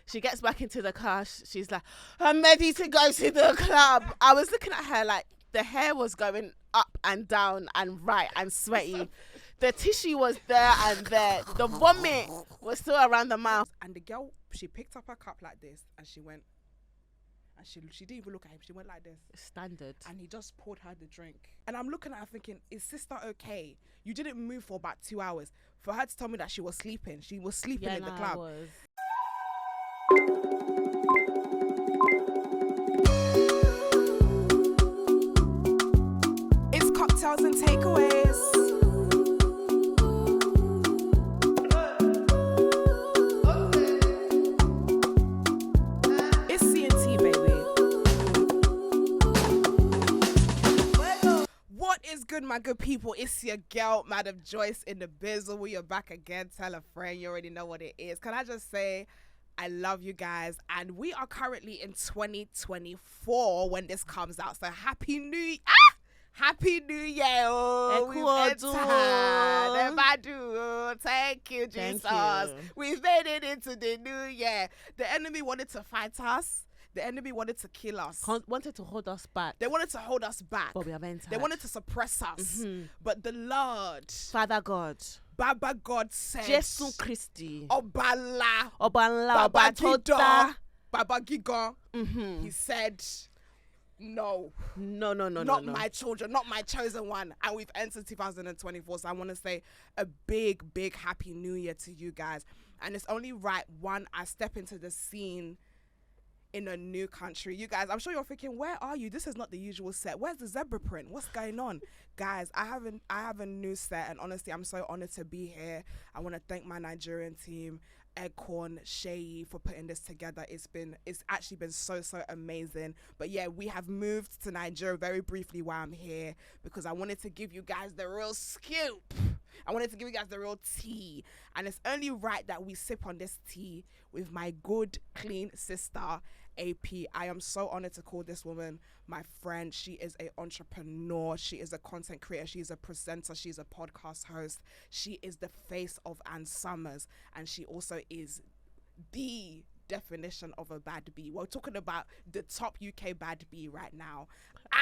She gets back into the car. She's like, I'm ready to go to the club. I was looking at her like the hair was going up and down and right and sweaty. The tissue was there and there. The vomit was still around the mouth. And the girl, she picked up her cup like this and she went, and she didn't even look at him. She went like this. Standard. And he just poured her the drink. And I'm looking at her thinking, is sister okay? You didn't move for about 2 hours. For her to tell me that she was sleeping in the club. It's cocktails and takeaways. Good, my good people, it's your girl Madam Joyce in the bizzle. We are back again. Tell a friend, you already know what it is. Can I just say I love you guys, and we are currently in 2024 when this comes out, so happy new year. Thank you, Jesus. We've made it into the new year. The enemy wanted to fight us. The enemy wanted to kill us. Wanted to hold us back. They wanted to hold us back. But we have entered. They wanted to suppress us. But the Lord, Father God, Baba God said, Jesus Christi, Obala, Baba Tota, Baba Giga. He said, no, not my children, not my chosen one. And we've entered 2024. So I want to say a big happy new year to you guys. And it's only right, one, I step into the scene in a new country. You guys, I'm sure you're thinking, where are you? This is not the usual set. Where's the zebra print? What's going on? Guys, I have a new set, and honestly, I'm so honored to be here. I want to thank my Nigerian team, Ekorn, Sheyi, for putting this together. It's actually been so amazing. But yeah, we have moved to Nigeria very briefly while I'm here because I wanted to give you guys the real scoop. I wanted to give you guys the real tea, and it's only right that we sip on this tea with my good, clean sister, AP. I am so honored to call this woman my friend. She is an entrepreneur. She is a content creator. She's a presenter. She's a podcast host. She is the face of Ann Summers, and she also is the definition of a bad bee. We're talking about the top UK bad bee right now,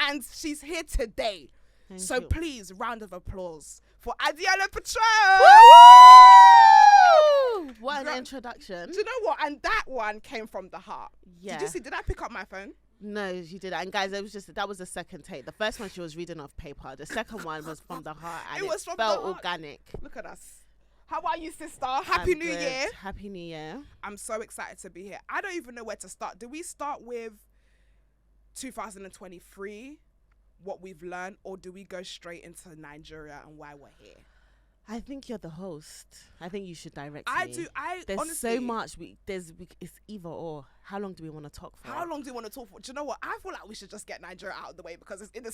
and she's here today. Thank you. Please, round of applause for Adeola Patronne. What an introduction. Do you know what? And that one came from the heart. Yeah. Did you see? Did I pick up my phone? No, she did. And guys, that was the second take. The first one she was reading off paper. The second one was from the heart, and it felt organic. Look at us. How are you, sister? Happy New Year. Happy New Year. I'm so excited to be here. I don't even know where to start. Do we start with 2023? What we've learned, or do we go straight into Nigeria and why we're here? I think you're the host. I think you should direct me. There's honestly, so much. It's either or. How long do we want to talk for? How long do you want to talk for? Do you know what? I feel like we should just get Nigeria out of the way because it's in the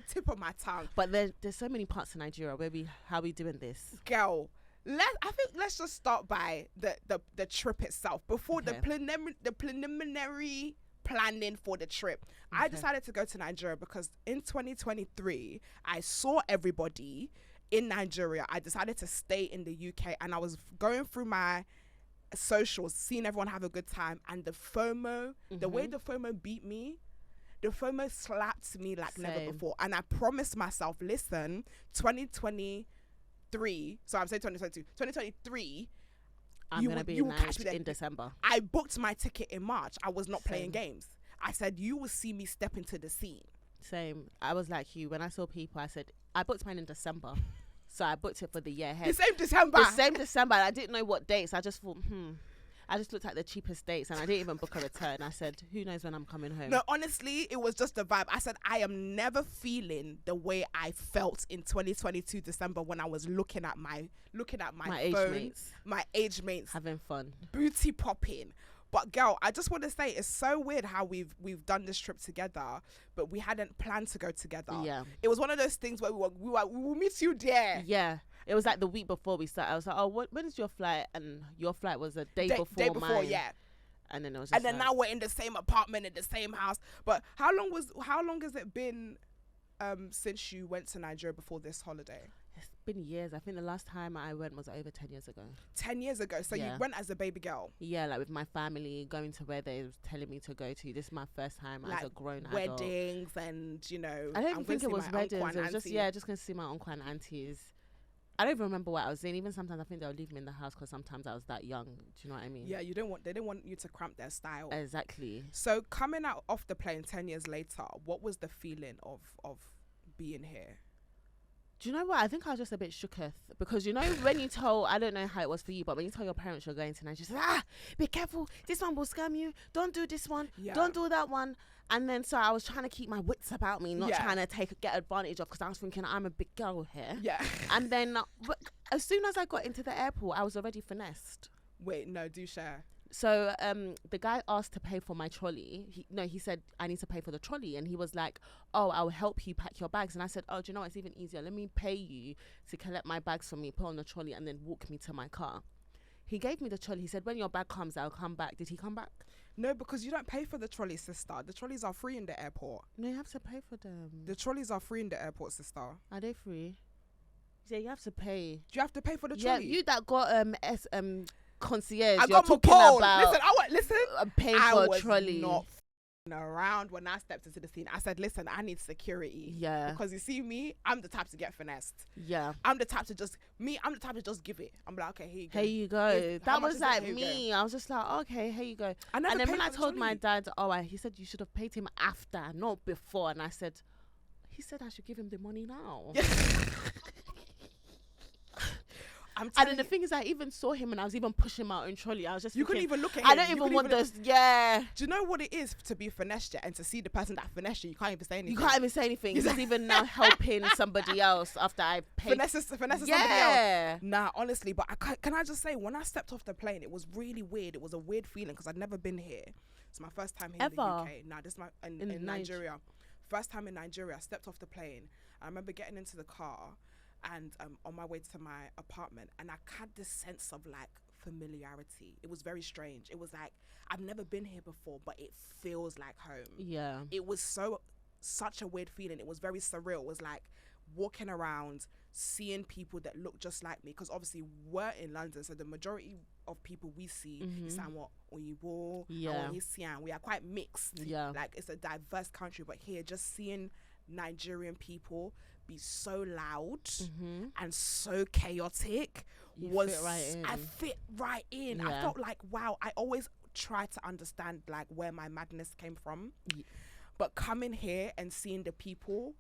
tip of my tongue. But there's so many parts of Nigeria how are we doing this? Girl, let's just start by the trip itself before the preliminary planning for the trip. Okay. I decided to go to Nigeria because in 2023 I saw everybody in Nigeria. I decided to stay in the UK, and I was going through my socials, seeing everyone have a good time, and the FOMO, the way the FOMO beat me, the FOMO slapped me like never before. And I promised myself, listen, 2023, so I'm saying 2022, 2023, I'm going to be in December. I booked my ticket in March. I was not playing games. I said, you will see me step into the scene. Same. I was like you. When I saw people, I said, I booked mine in December. So I booked it for the year ahead. The same December. I didn't know what dates. I just thought, I just looked at the cheapest dates and I didn't even book a return. I said, who knows when I'm coming home? No, honestly, it was just the vibe. I said, I am never feeling the way I felt in 2022 December when I was looking at my phone, my age mates having fun, booty popping. But girl, I just want to say it's so weird how we've done this trip together, but we hadn't planned to go together. Yeah, it was one of those things where we will meet you there. Yeah. It was like the week before we started. I was like, oh, when is your flight? And your flight was a day before mine. Yeah. And then it was just now we're in the same apartment, in the same house. But how long has it been since you went to Nigeria before this holiday? It's been years. I think the last time I went was over 10 years ago. 10 years ago. So you went as a baby girl? Yeah, like with my family, going to where they was telling me to go to. This is my first time like as a grown adult. Weddings and, you know. I don't even think it was weddings. It was just, just going to see my uncle and aunties. I don't even remember what I was doing. Even sometimes I think they'll leave me in the house because sometimes I was that young. Do you know what I mean? Yeah, they didn't want you to cramp their style. Exactly. So coming out off the plane 10 years later, what was the feeling of being here? Do you know what? I think I was just a bit shooketh because, you know, when you told, I don't know how it was for you, but when you tell your parents you're going to Nigeria, she's like, be careful. This one will scam you. Don't do this one. Yeah. Don't do that one. And then so I was trying to keep my wits about me, not trying to get advantage of, because I was thinking I'm a big girl here. Yeah. And then as soon as I got into the airport, I was already finessed. Wait, no, do share. So the guy asked to pay for my trolley. He said, I need to pay for the trolley. And he was like, oh, I'll help you pack your bags. And I said, oh, do you know what? It's even easier. Let me pay you to collect my bags for me, put on the trolley, and then walk me to my car. He gave me the trolley. He said, when your bag comes, I'll come back. Did he come back? No, because you don't pay for the trolley, sister. The trolleys are free in the airport. No, you have to pay for them. The trolleys are free in the airport, sister. Are they free? Yeah, you have to pay. Do you have to pay for the trolley? Yeah, you that got concierge. I got talking about. Listen, paying for a trolley. Not around when I stepped into the scene. I said, listen, I need security. Yeah. Because you see me, I'm the type to get finessed. Yeah. I'm the type to just give it. I'm like, okay, here you go. Here you go. That was like me. I was just like, okay, here you go. And then when I told my dad, he said you should have paid him after, not before. And I said, he said I should give him the money now. And then the thing is, I even saw him and I was even pushing my own trolley. I was just couldn't even look at him. I don't even want this. Yeah. Do you know what it is to be finessed and to see the person that finessed you? You can't even say anything. You can't even say anything. He's even now helping somebody else after I paid. Finesse somebody else. Nah, honestly, but can I just say, when I stepped off the plane, it was really weird. It was a weird feeling because I'd never been here. It's my first time here in the UK. Nah, this is my in Nigeria. First time in Nigeria. I stepped off the plane. I remember getting into the car and on my way to my apartment, and I had this sense of like familiarity. It was very strange. It was like I've never been here before, but it feels like home. Yeah. It was such a weird feeling. It was very surreal. It was like walking around, seeing people that look just like me, because obviously we're in London, so the majority of people we see is somewhat Oyibo, and we are quite mixed. Yeah. Like it's a diverse country, but here just seeing Nigerian people be so loud and so chaotic I fit right in. Yeah. I felt like, wow, I always try to understand like where my madness came from, but coming here and seeing the people,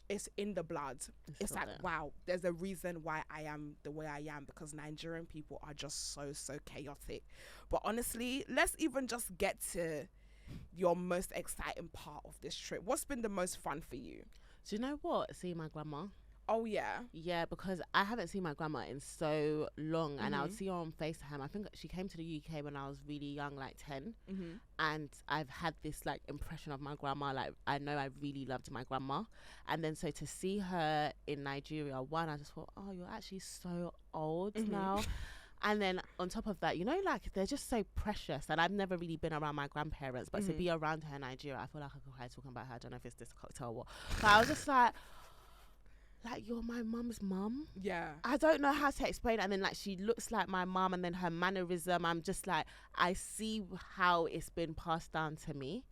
it's in the blood. It's like, wow, there's a reason why I am the way I am, because Nigerian people are just so chaotic. But honestly, let's even just get to your most exciting part of this trip. What's been the most fun for you? Do you know what? Seeing my grandma. Oh, yeah? Yeah, because I haven't seen my grandma in so long, and I would see her on FaceTime. I think she came to the UK when I was really young, like 10. And I've had this, like, impression of my grandma. Like, I know I really loved my grandma. And then so to see her in Nigeria, I just thought, oh, you're actually so old now. And then on top of that, you know, like, they're just so precious. And I've never really been around my grandparents, but to be around her in Nigeria, I feel like I could cry talking about her. I don't know if it's this cocktail or what. But I was just like, you're my mum's mum? Yeah. I don't know how to explain it. And then, like, she looks like my mum, and then her mannerism, I'm just like, I see how it's been passed down to me.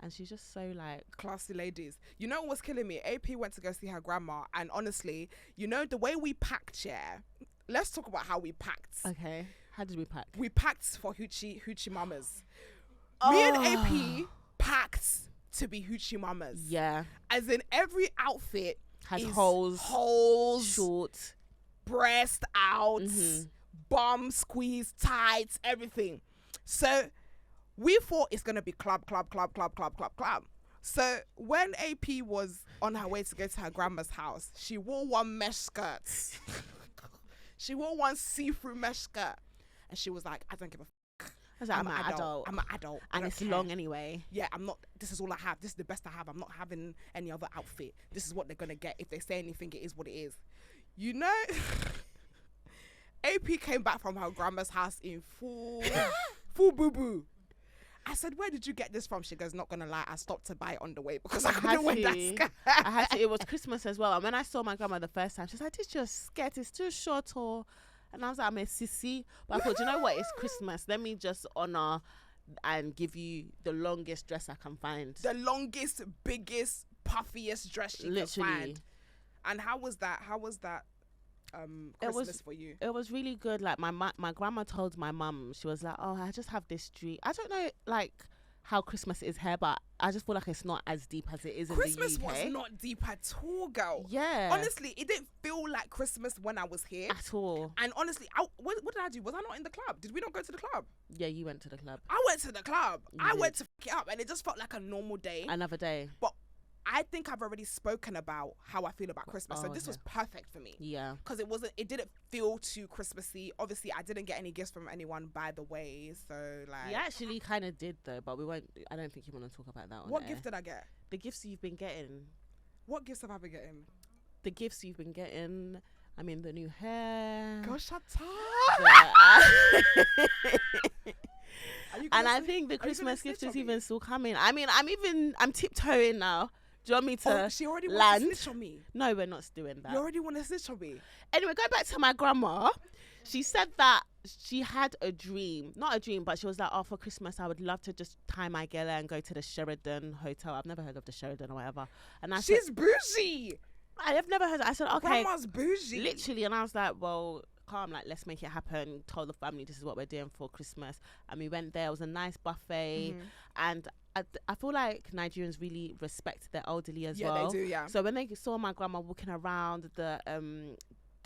And she's just so, like... Classy ladies. You know what was killing me? AP went to go see her grandma, and honestly, you know, the way we packed, let's talk about how we packed. Okay. How did we pack? We packed for hoochie mamas. Me and AP packed to be hoochie mamas. Yeah. As in, every outfit has holes, short, breast out, bum squeeze, tights, everything. So we thought it's gonna be club. So when AP was on her way to go to her grandma's house, she wore one mesh skirt. She wore one see-through mesh skirt, and she was like, I don't give a fuck. I was like, I'm an adult. I'm an adult. And it's long anyway. Yeah, I'm not, this is all I have. This is the best I have. I'm not having any other outfit. This is what they're going to get. If they say anything, it is what it is. You know, AP came back from her grandma's house in full boo-boo. I said, where did you get this from? She goes, not gonna lie, I stopped to buy it on the way because I couldn't wear that skirt. I had to. It was Christmas as well. And when I saw my grandma the first time, she's like, "This your skirt is too short," or, and I was like, "I'm a sissy." But I thought, you know what? It's Christmas. Let me just honor and give you the longest dress I can find. The longest, biggest, puffiest dress she could find. And how was that? Christmas for you? It was really good. Like my grandma told my mum, she was like, "Oh, I just have this dream." I don't know, like how Christmas is here, but I just feel like it's not as deep as it is in the UK. Christmas was not deep at all, girl. Yeah. Honestly, it didn't feel like Christmas when I was here at all. And honestly, what did I do? Was I not in the club? Did we not go to the club? Yeah, you went to the club. I went to the club. I went to fuck it up, and it just felt like a normal day. Another day. But I think I've already spoken about how I feel about Christmas. So this was perfect for me. Yeah. Because it didn't feel too Christmassy. Obviously, I didn't get any gifts from anyone, by the way. So, like. You actually kind of did, though, but we won't. I don't think you want to talk about that on What air. gift did I get? The gifts you've been getting. What gifts have I been getting? The gifts you've been getting. I mean, the new hair. Gosh, shut And I think the Christmas gift is even still coming. I mean, I'm tiptoeing now. Do you want me to she already land? wants to snitch on me. No, we're not doing that. You already want to snitch on me. Anyway, go back to my grandma. She said that she had a dream. Not a dream, but she was like, "Oh, for Christmas, I would love to just tie my gala and go to the Sheraton Hotel." I've never heard of the Sheraton or whatever. And she's bougie. I have never heard of it. I said, "Okay." Grandma's bougie. Literally. And I was like, well, calm, like, let's make it happen. Told the family this is what we're doing for Christmas. And we went there. It was a nice buffet. And I feel like Nigerians really respect their elderly as well. Yeah, they do, yeah. So when they saw my grandma walking around, the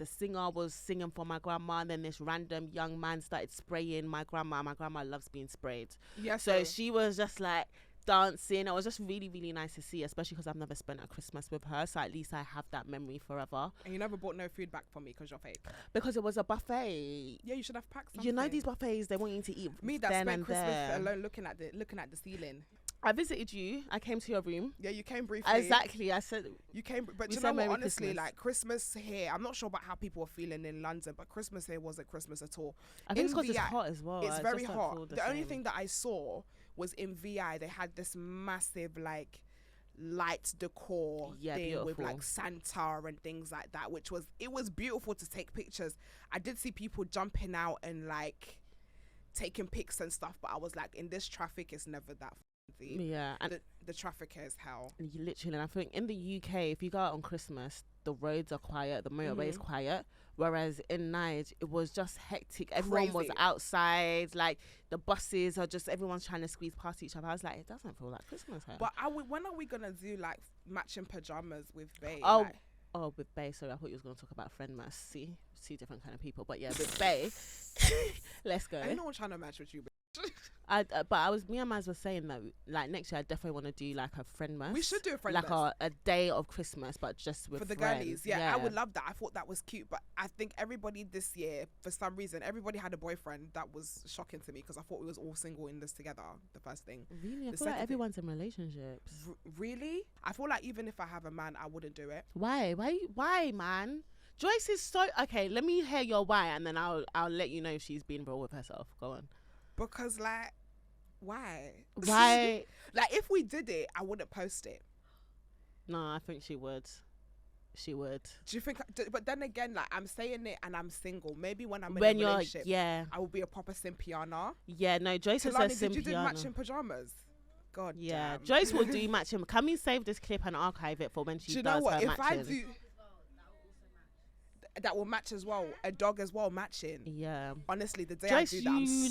singer was singing for my grandma, and then this random young man started spraying my grandma. My grandma loves being sprayed. Yes. So she was just like dancing. It was just really, really nice to see, especially because I've never spent a Christmas with her. So at least I have that memory forever. And you never bought no food back for me because you're fake. Because it was a buffet. Yeah, you should have packed something. You know these buffets, they want you to eat. Me that then spent and Christmas there. alone looking at the ceiling. I visited you. I came to your room. Yeah, you came briefly. Exactly. I said you came, but you know what? Honestly, Christmas. Like Christmas here, I'm not sure about how people are feeling in London, but Christmas here wasn't Christmas at all. I think it's because it's hot as well. It's very hot. The only thing that I saw was in VI. They had this massive like light decor thing beautiful. With like Santa and things like that, which was beautiful to take pictures. I did see people jumping out and like taking pics and stuff, but I was like, in this traffic, it's never that. Yeah, and the traffic here is hell. Literally, and I think in the UK, if you go out on Christmas, the roads are quiet, the motorway is quiet. Whereas in Niger, it was just hectic. Everyone was outside, like the buses are just everyone's trying to squeeze past each other. I was like, it doesn't feel like Christmas here. But when are we gonna do like matching pajamas with Bae? Oh, with Bae. Sorry, I thought you was gonna talk about friend mass. See, different kind of people. But yeah, with Bae, let's go. Ain't no one trying to match with you. Me and Maz was saying that like next year I definitely want to do like a friend mass. We should do a friend mass. Like a day of Christmas, but just with for the friends. girlies. Yeah, I would love that. I thought that was cute, but I think everybody this year, for some reason, everybody had a boyfriend. That was shocking to me because I thought we was all single in this together. The first thing. Really, I feel like everyone's in relationships. Really, I feel like even if I have a man, I wouldn't do it. Why, man? Joyce is so okay. Let me hear your why, and then I'll let you know if she's being real with herself. Go on. Because like, why? Like if we did it, I wouldn't post it. No, I think she would. She would. Do you think? But then again, like I'm saying it, and I'm single. Maybe when I'm in a relationship, I will be a proper simpiana. Yeah, no, Joyce is a simpiana. Did you do matching pajamas? God, yeah, damn. Joyce will do matching. Can we save this clip and archive it for when she does her matching? If I do. That will match as well. A dog as well matching. Yeah. Honestly, the day Joyce, I do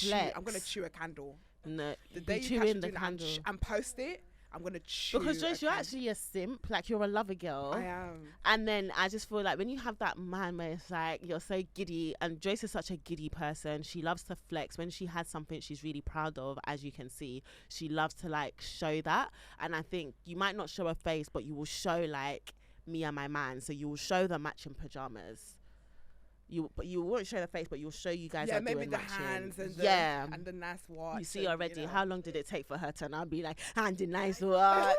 that, I'm gonna chew a candle. No, the day you chewing the candle and post it, I'm gonna chew. Because Joyce, you're actually a simp. Like you're a lover girl. I am. And then I just feel like when you have that man where it's like you're so giddy, and Joyce is such a giddy person. She loves to flex. When she has something she's really proud of, as you can see, she loves to like show that. And I think you might not show her face, but you will show like me and my man. So you will show the matching pajamas. You won't show the face, but you'll show you guys. Yeah, maybe doing the matching. hands and the nice watch. You see already. How long did it take for her to now be like, and the nice watch?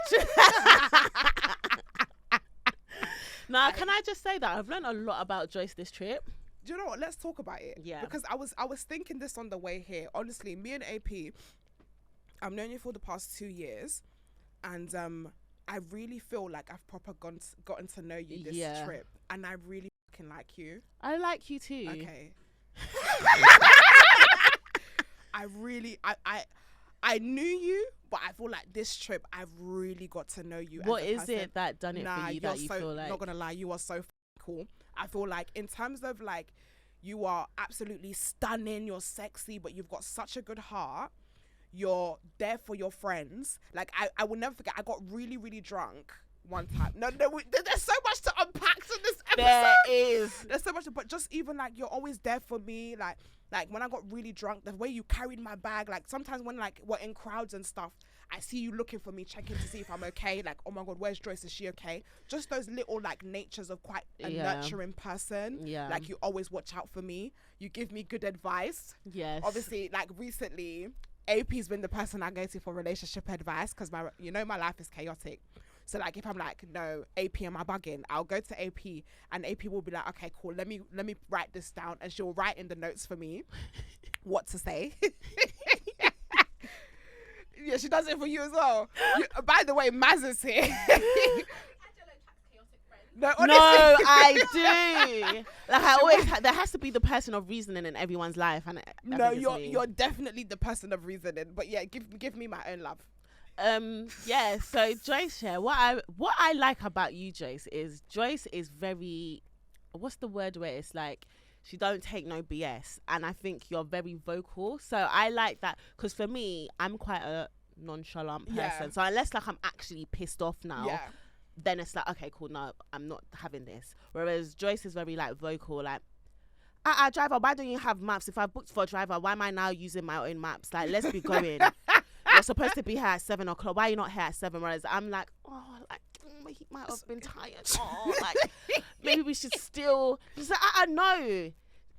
Now, can I just say that I've learned a lot about Joyce this trip. Do you know what? Let's talk about it. Yeah. Because I was thinking this on the way here. Honestly, me and AP, I've known you for the past 2 years, and I really feel like I've proper gotten to know you this trip, and I really fucking like you. I like you too. Okay. I knew you, but I feel like this trip I've really got to know you. What is it that done it for you that you feel like? Not gonna lie, you are so cool. I feel like in terms of like, you are absolutely stunning, you're sexy, but you've got such a good heart. You're there for your friends. Like, I will never forget, I got really, really drunk one time. No, there's so much to unpack in this episode. There is. There's so much, but just even like, you're always there for me. Like when I got really drunk, the way you carried my bag, like sometimes when like we're in crowds and stuff, I see you looking for me, checking to see if I'm okay. Like, oh my God, where's Joyce? Is she okay? Just those little like natures of quite a nurturing person. Yeah. Like, you always watch out for me. You give me good advice. Yes. Obviously, like recently, AP's been the person I go to for relationship advice because my life is chaotic. So like, if I'm like, no, AP, am I bugging? I'll go to AP and AP will be like, okay, cool. Let me write this down, and she'll write in the notes for me what to say. Yeah, she does it for you as well. By the way, Maz is here. No, I do. Like, I always there has to be the person of reasoning in everyone's life, and no, you're definitely the person of reasoning. But yeah, give me my own love. Yeah. So Joyce, what I like about you, Joyce is very, what's the word where it's like, she don't take no BS, and I think you're very vocal. So I like that, because for me, I'm quite a nonchalant person. Yeah. So unless like I'm actually pissed off now, then it's like, okay, cool, no, I'm not having this. Whereas Joyce is very like vocal, like, driver, why don't you have maps? If I booked for a driver, why am I now using my own maps? Like, let's be going. You're supposed to be here at 7 o'clock. Why are you not here at 7? Whereas I'm like, oh, like, he might have been tired. Oh, like, maybe we should still. Just like, I know.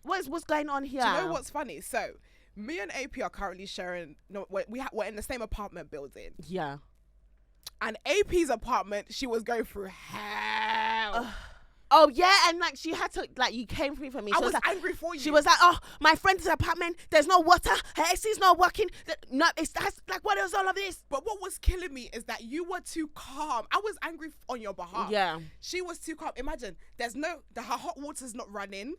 What's going on here? Do you know what's funny? So, me and AP are currently sharing. No, we're in the same apartment building. Yeah. And AP's apartment, she was going through hell. Oh yeah, and like, she had to, like, you came for me. I was like, angry for you. She was like, oh, my friend's apartment, there's no water, her AC's not working. No, that's like, what is all of this? But what was killing me is that you were too calm. I was angry on your behalf. Yeah. She was too calm. Imagine, her hot water's not running.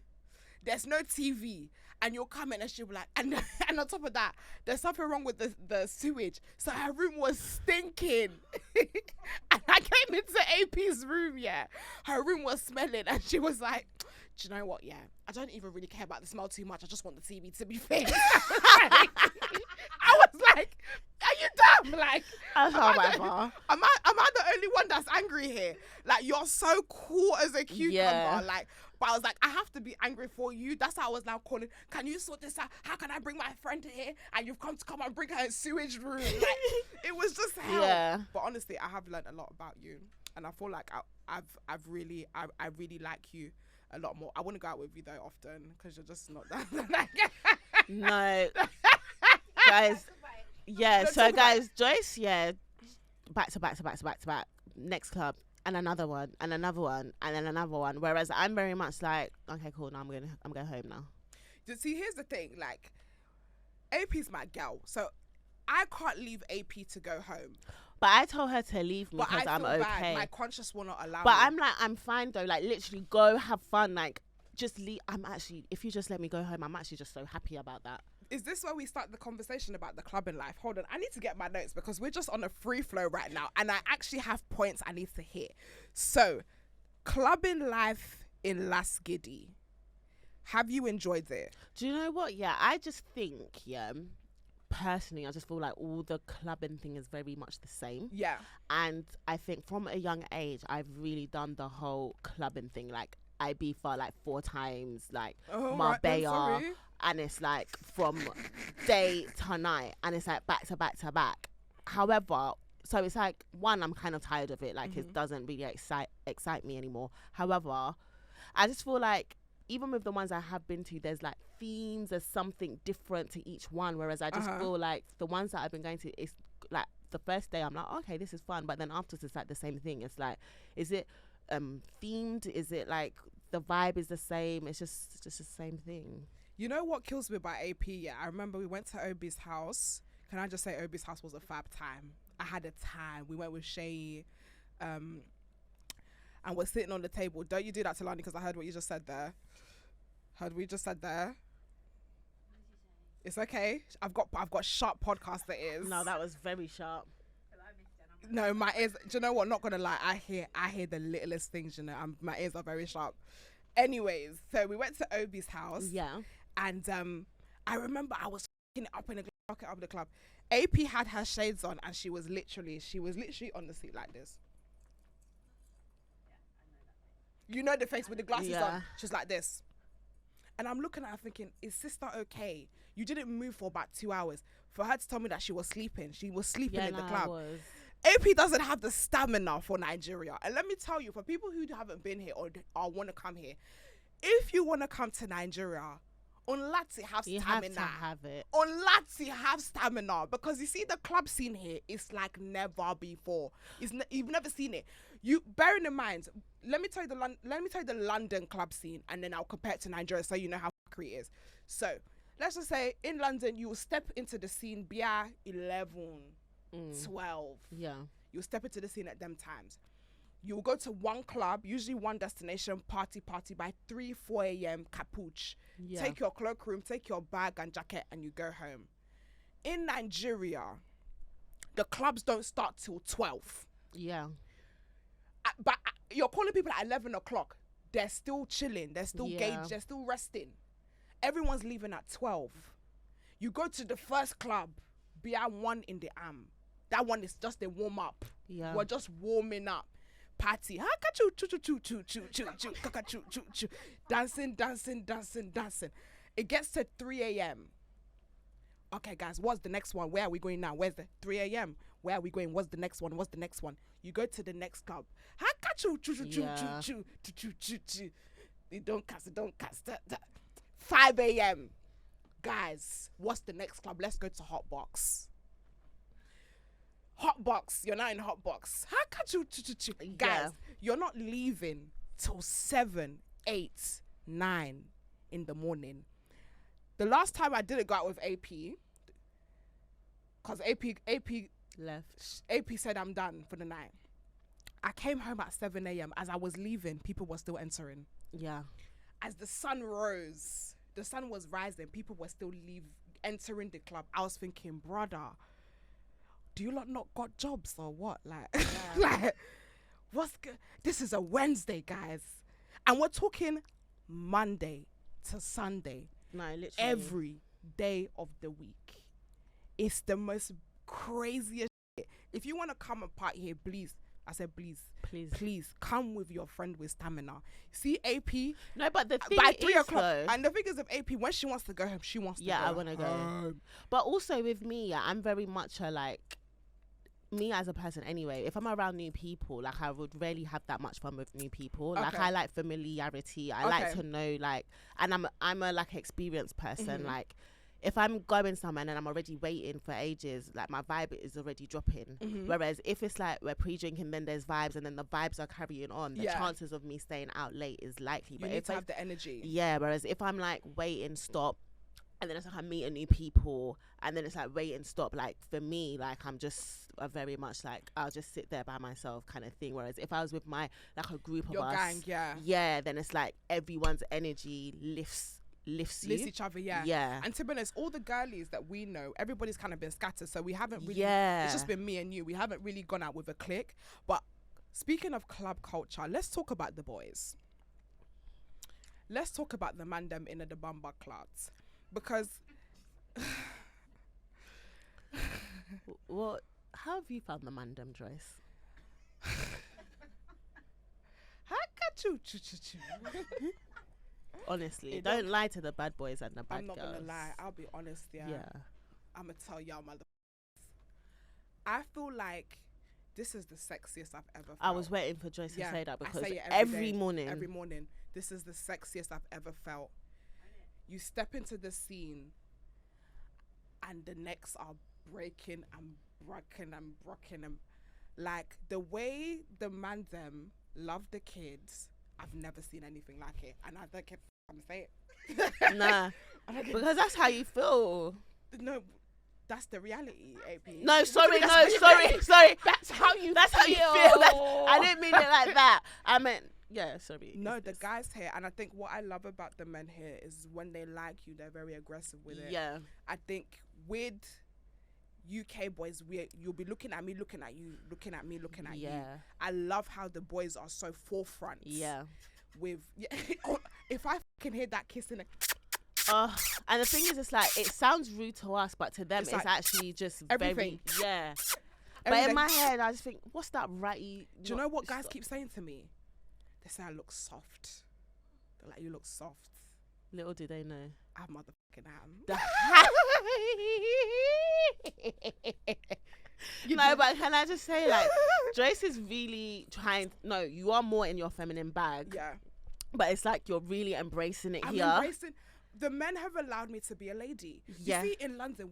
There's no TV. And you'll come in and she'll be like, and on top of that, there's something wrong with the sewage. So her room was stinking. And I came into AP's room, her room was smelling, and she was like, do you know what, I don't even really care about the smell too much. I just want the TV to be fixed. I was like, are you dumb? Like, am I the only one that's angry here? Like, you're so cool as a cucumber. Yeah. Like, but I was like, I have to be angry for you. That's how I was now calling. Can you sort this out? How can I bring my friend here? And you've come and bring her a sewage room. Like, it was just hell. Yeah. But honestly, I have learned a lot about you, and I feel like I really like you a lot more. I want to go out with you though often, because you're just not that. No, guys. Yeah. So guys, Joyce. Yeah. Back to back. Next club. And another one, and another one, and then another one. Whereas I'm very much like, okay, cool. Now I'm going home now. See, here's the thing. Like, AP's my girl, so I can't leave AP to go home. But I told her to leave me because I'm okay. Bad. My conscience will not allow me. But I'm like, I'm fine though. Like, literally, go have fun. Like, just leave. If you just let me go home, I'm actually just so happy about that. Is this where we start the conversation about the clubbing life? Hold on, I need to get my notes because we're just on a free flow right now, and I actually have points I need to hit. So, clubbing life in Las Giddy. Have you enjoyed it? Do you know what? Yeah, I just think, personally, I just feel like all the clubbing thing is very much the same. Yeah. And I think from a young age, I've really done the whole clubbing thing. Like, I for like 4 times, like Marbella. Right, and it's like from day to night, and it's like back to back to back. However, so it's like, one, I'm kind of tired of it. Like, it doesn't really excite me anymore. However, I just feel like even with the ones I have been to, there's like themes, there's something different to each one. Whereas I just feel like the ones that I've been going to, it's like the first day I'm like, okay, this is fun, but then afterwards it's like the same thing. It's like, is it themed? Is it like the vibe is the same? It's just the same thing. You know what kills me about AP? Yeah, I remember we went to Obi's house Can I just say Obi's house was a fab time? I had a time. We went with Shay, and we're sitting on the table. Don't you do that to Lani, because I heard what you just said there. Heard what you just said there. It's okay. I've got sharp podcast that is. No, that was very sharp. No, my ears. Do you know what? Not gonna lie. I hear the littlest things. You know, my ears are very sharp. Anyways, so we went to Obi's house. Yeah. And I remember I was f***ing it up in the club. AP had her shades on, and she was literally on the seat like this. You know the face with the glasses on. She's like this. And I'm looking at her thinking, is sister okay? You didn't move for about 2 hours. For her to tell me that she was sleeping in the club. AP doesn't have the stamina for Nigeria. And let me tell you, for people who haven't been here or want to come here, if you want to come to Nigeria, unless you have stamina. You have to have it. Unless you have stamina. Because you see, the club scene here is like never before. You've never seen it. You bearing in mind, let me tell you the London club scene, and then I'll compare it to Nigeria so you know how fuckery it is. So let's just say in London, you will step into the scene Bia 11, 12. Yeah. You'll step into the scene at them times. You'll go to one club, usually one destination, party by 3, 4 a.m. capuch. Yeah. Take your cloakroom, take your bag and jacket, and you go home. In Nigeria, the clubs don't start till 12. Yeah. But you're calling people at 11 o'clock. They're still chilling. They're still gauged. They're still resting. Everyone's leaving at 12. You go to the first club, be at 1 in the AM. That one is just a warm up. Yeah. We're just warming up. Party. Dancing. It gets to 3 a.m. Okay, guys, what's the next one? Where are we going now? Where's the 3 a.m.? Where are we going? What's the next one? You go to the next club. You don't cast. 5 a.m. Guys, what's the next club? Let's go to Hotbox. You're not in Hotbox. Guys, you're not leaving till 7, 8, 9 in the morning. The last time I didn't go out with AP, because AP left. AP said I'm done for the night. I came home at 7 a.m. As I was leaving, people were still entering. Yeah. As the sun rose, the sun was rising, people were still entering the club. I was thinking, brother, do you lot not got jobs or what? Like, like, what's good? This is a Wednesday, guys. And we're talking Monday to Sunday. No, literally. Every day of the week. It's the most craziest shit. If you want to come and party here, please. I said, please come with your friend with stamina. See, AP. No, but the thing by 3 is, o'clock, though, and the thing is, of AP, when she wants to go home, she wants to go. Yeah, I want to go. But also with me, I'm very much a like. Me as a person anyway, if I'm around new people, like I would rarely have that much fun with new people. Like I like familiarity. I like to know, like, and I'm a like experienced person. Like if I'm going somewhere and I'm already waiting for ages, like my vibe is already dropping. Whereas if it's like we're pre-drinking, then there's vibes, and then the vibes are carrying on, the chances of me staying out late is likely. You need to have the energy. Yeah, whereas if I'm like waiting, stop, and then it's like I'm meeting new people, and then it's like wait and stop. Like for me, like I'm just a very much like I'll just sit there by myself kind of thing. Whereas if I was with my like a group of us, gang, then it's like everyone's energy lifts each other, And to be honest, all the girlies that we know, everybody's kind of been scattered, so we haven't really. It's just been me and you. We haven't really gone out with a clique. But speaking of club culture, let's talk about the boys. Let's talk about the man them in the bamba clubs. Because what? How have you found the mandem, Joyce? Honestly, don't lie to the bad boys and the bad girls. I'm not gonna lie. I'll be honest. Yeah. I'm gonna tell y'all, mother. I feel like this is the sexiest I've ever felt. I was waiting for Joyce to say that because every morning, this is the sexiest I've ever felt. You step into the scene and the necks are breaking and broken and broken. And like the way the man them love the kids, I've never seen anything like it. And I don't care if I'm saying it. Nah, because that's how you feel. No, that's the reality, AP. No, sorry. That's how you feel. I didn't mean it like that. I meant, yeah, sorry. No, the guys here, and I think what I love about the men here is when they like you, they're very aggressive with it. Yeah. I think with UK boys, you'll be looking at me, looking at you, looking at me, looking at you. I love how the boys are so forefront. Yeah. If I can hear that kissing. And the thing is, it's like, it sounds rude to us, but to them, it's like actually just everything. Very, yeah. But in my head, I just think, what's that ratty? Do you know what guys keep saying to me? They say I look soft. They're like, you look soft. Little do they know. I motherfucking am. No, but can I just say, like, Joyce is really trying. No, you are more in your feminine bag. Yeah. But it's like you're really embracing it here. Embracing. The men have allowed me to be a lady. Yeah. You see, in London,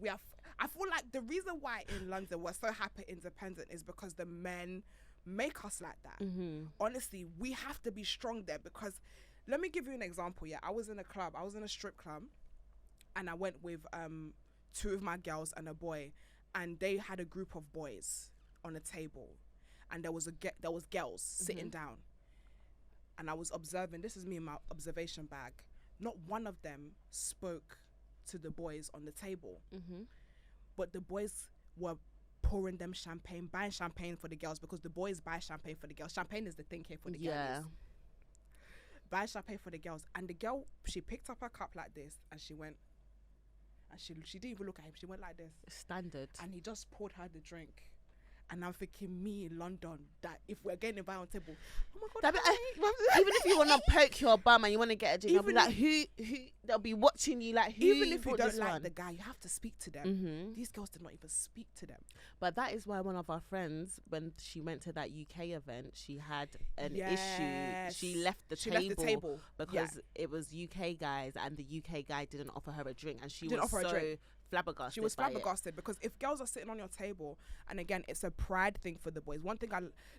I feel like the reason why in London we're so happy independent is because the men make us like that. Mm-hmm. Honestly, we have to be strong there because, let me give you an example. Yeah, I was in a strip club, and I went with 2 of my girls and a boy, and they had a group of boys on a table, and there was girls sitting down, and I was observing. This is me in my observation bag. Not one of them spoke to the boys on the table, but the boys were pouring them champagne, buying champagne for the girls, because the boys buy champagne for the girls. Champagne is the thing here for the girls. Buy champagne for the girls, and the girl, she picked up her cup like this, and she went, and she didn't even look at him. She went like this. Standard. And he just poured her the drink. And I'm thinking, me in London, that if we're getting invited on table, oh my God. Even if you want to poke your bum and you want to get a drink, I'll be like, who, they'll be watching you like, who. Even if you don't like the guy, you have to speak to them. These girls did not even speak to them. But that is why one of our friends, when she went to that UK event, she had an issue. She left the table because it was UK guys, and the UK guy didn't offer her a drink, and she was so flabbergasted. She was flabbergasted because if girls are sitting on your table, and again, it's a pride thing for the boys. One thing,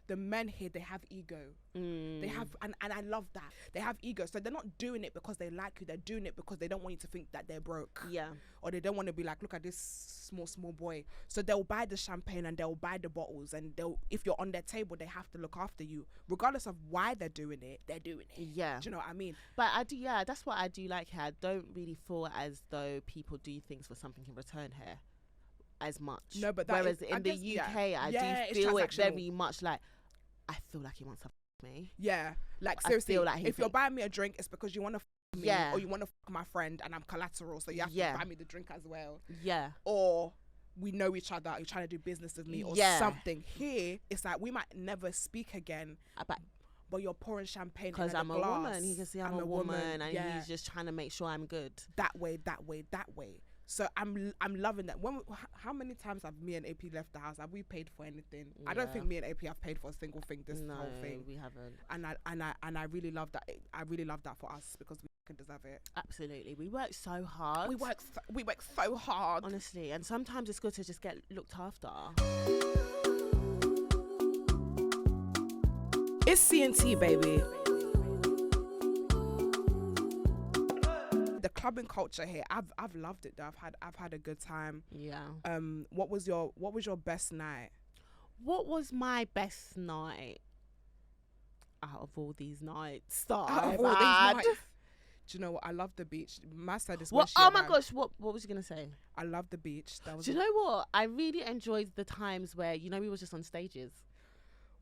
the men here, they have ego. They have, and I love that. They have ego, so they're not doing it because they like you. They're doing it because they don't want you to think that they're broke. Yeah. Or they don't want to be like, look at this small boy. So they'll buy the champagne and they'll buy the bottles, and if you're on their table, they have to look after you, regardless of why they're doing it. They're doing it. Yeah. Do you know what I mean? But I do. Yeah, that's what I do like here. I don't really feel as though people do things for something in return here as much. No, but whereas in the UK, I do feel it very much like, I feel like he wants to f me. Yeah, like seriously, like if you're buying me a drink, it's because you want to f me, or you want to f my friend, and I'm collateral, so you have to buy me the drink as well. Yeah. Or we know each other, you're trying to do business with me, or something. Here, it's like we might never speak again. But you're pouring champagne because I'm a woman. He can see I'm a woman, and yeah. he's just trying to make sure I'm good. That way. So I'm loving that. How many times have me and AP left the house? Have we paid for anything? I don't think me and AP have paid for a single thing this whole thing. We haven't. And I really love that. I really love that for us because we can deserve it. Absolutely. We work so hard. We work so hard. Honestly, and sometimes it's good to just get looked after. It's C&T, baby. The clubbing culture here, I've loved it though. I've had a good time. Yeah. What was your best night? What was my best night out of all these nights? Do you know what? I love the beach. Ma said this. What? Oh my gosh! What was you gonna say? I love the beach. Do you know what? I really enjoyed the times where we were just on stages.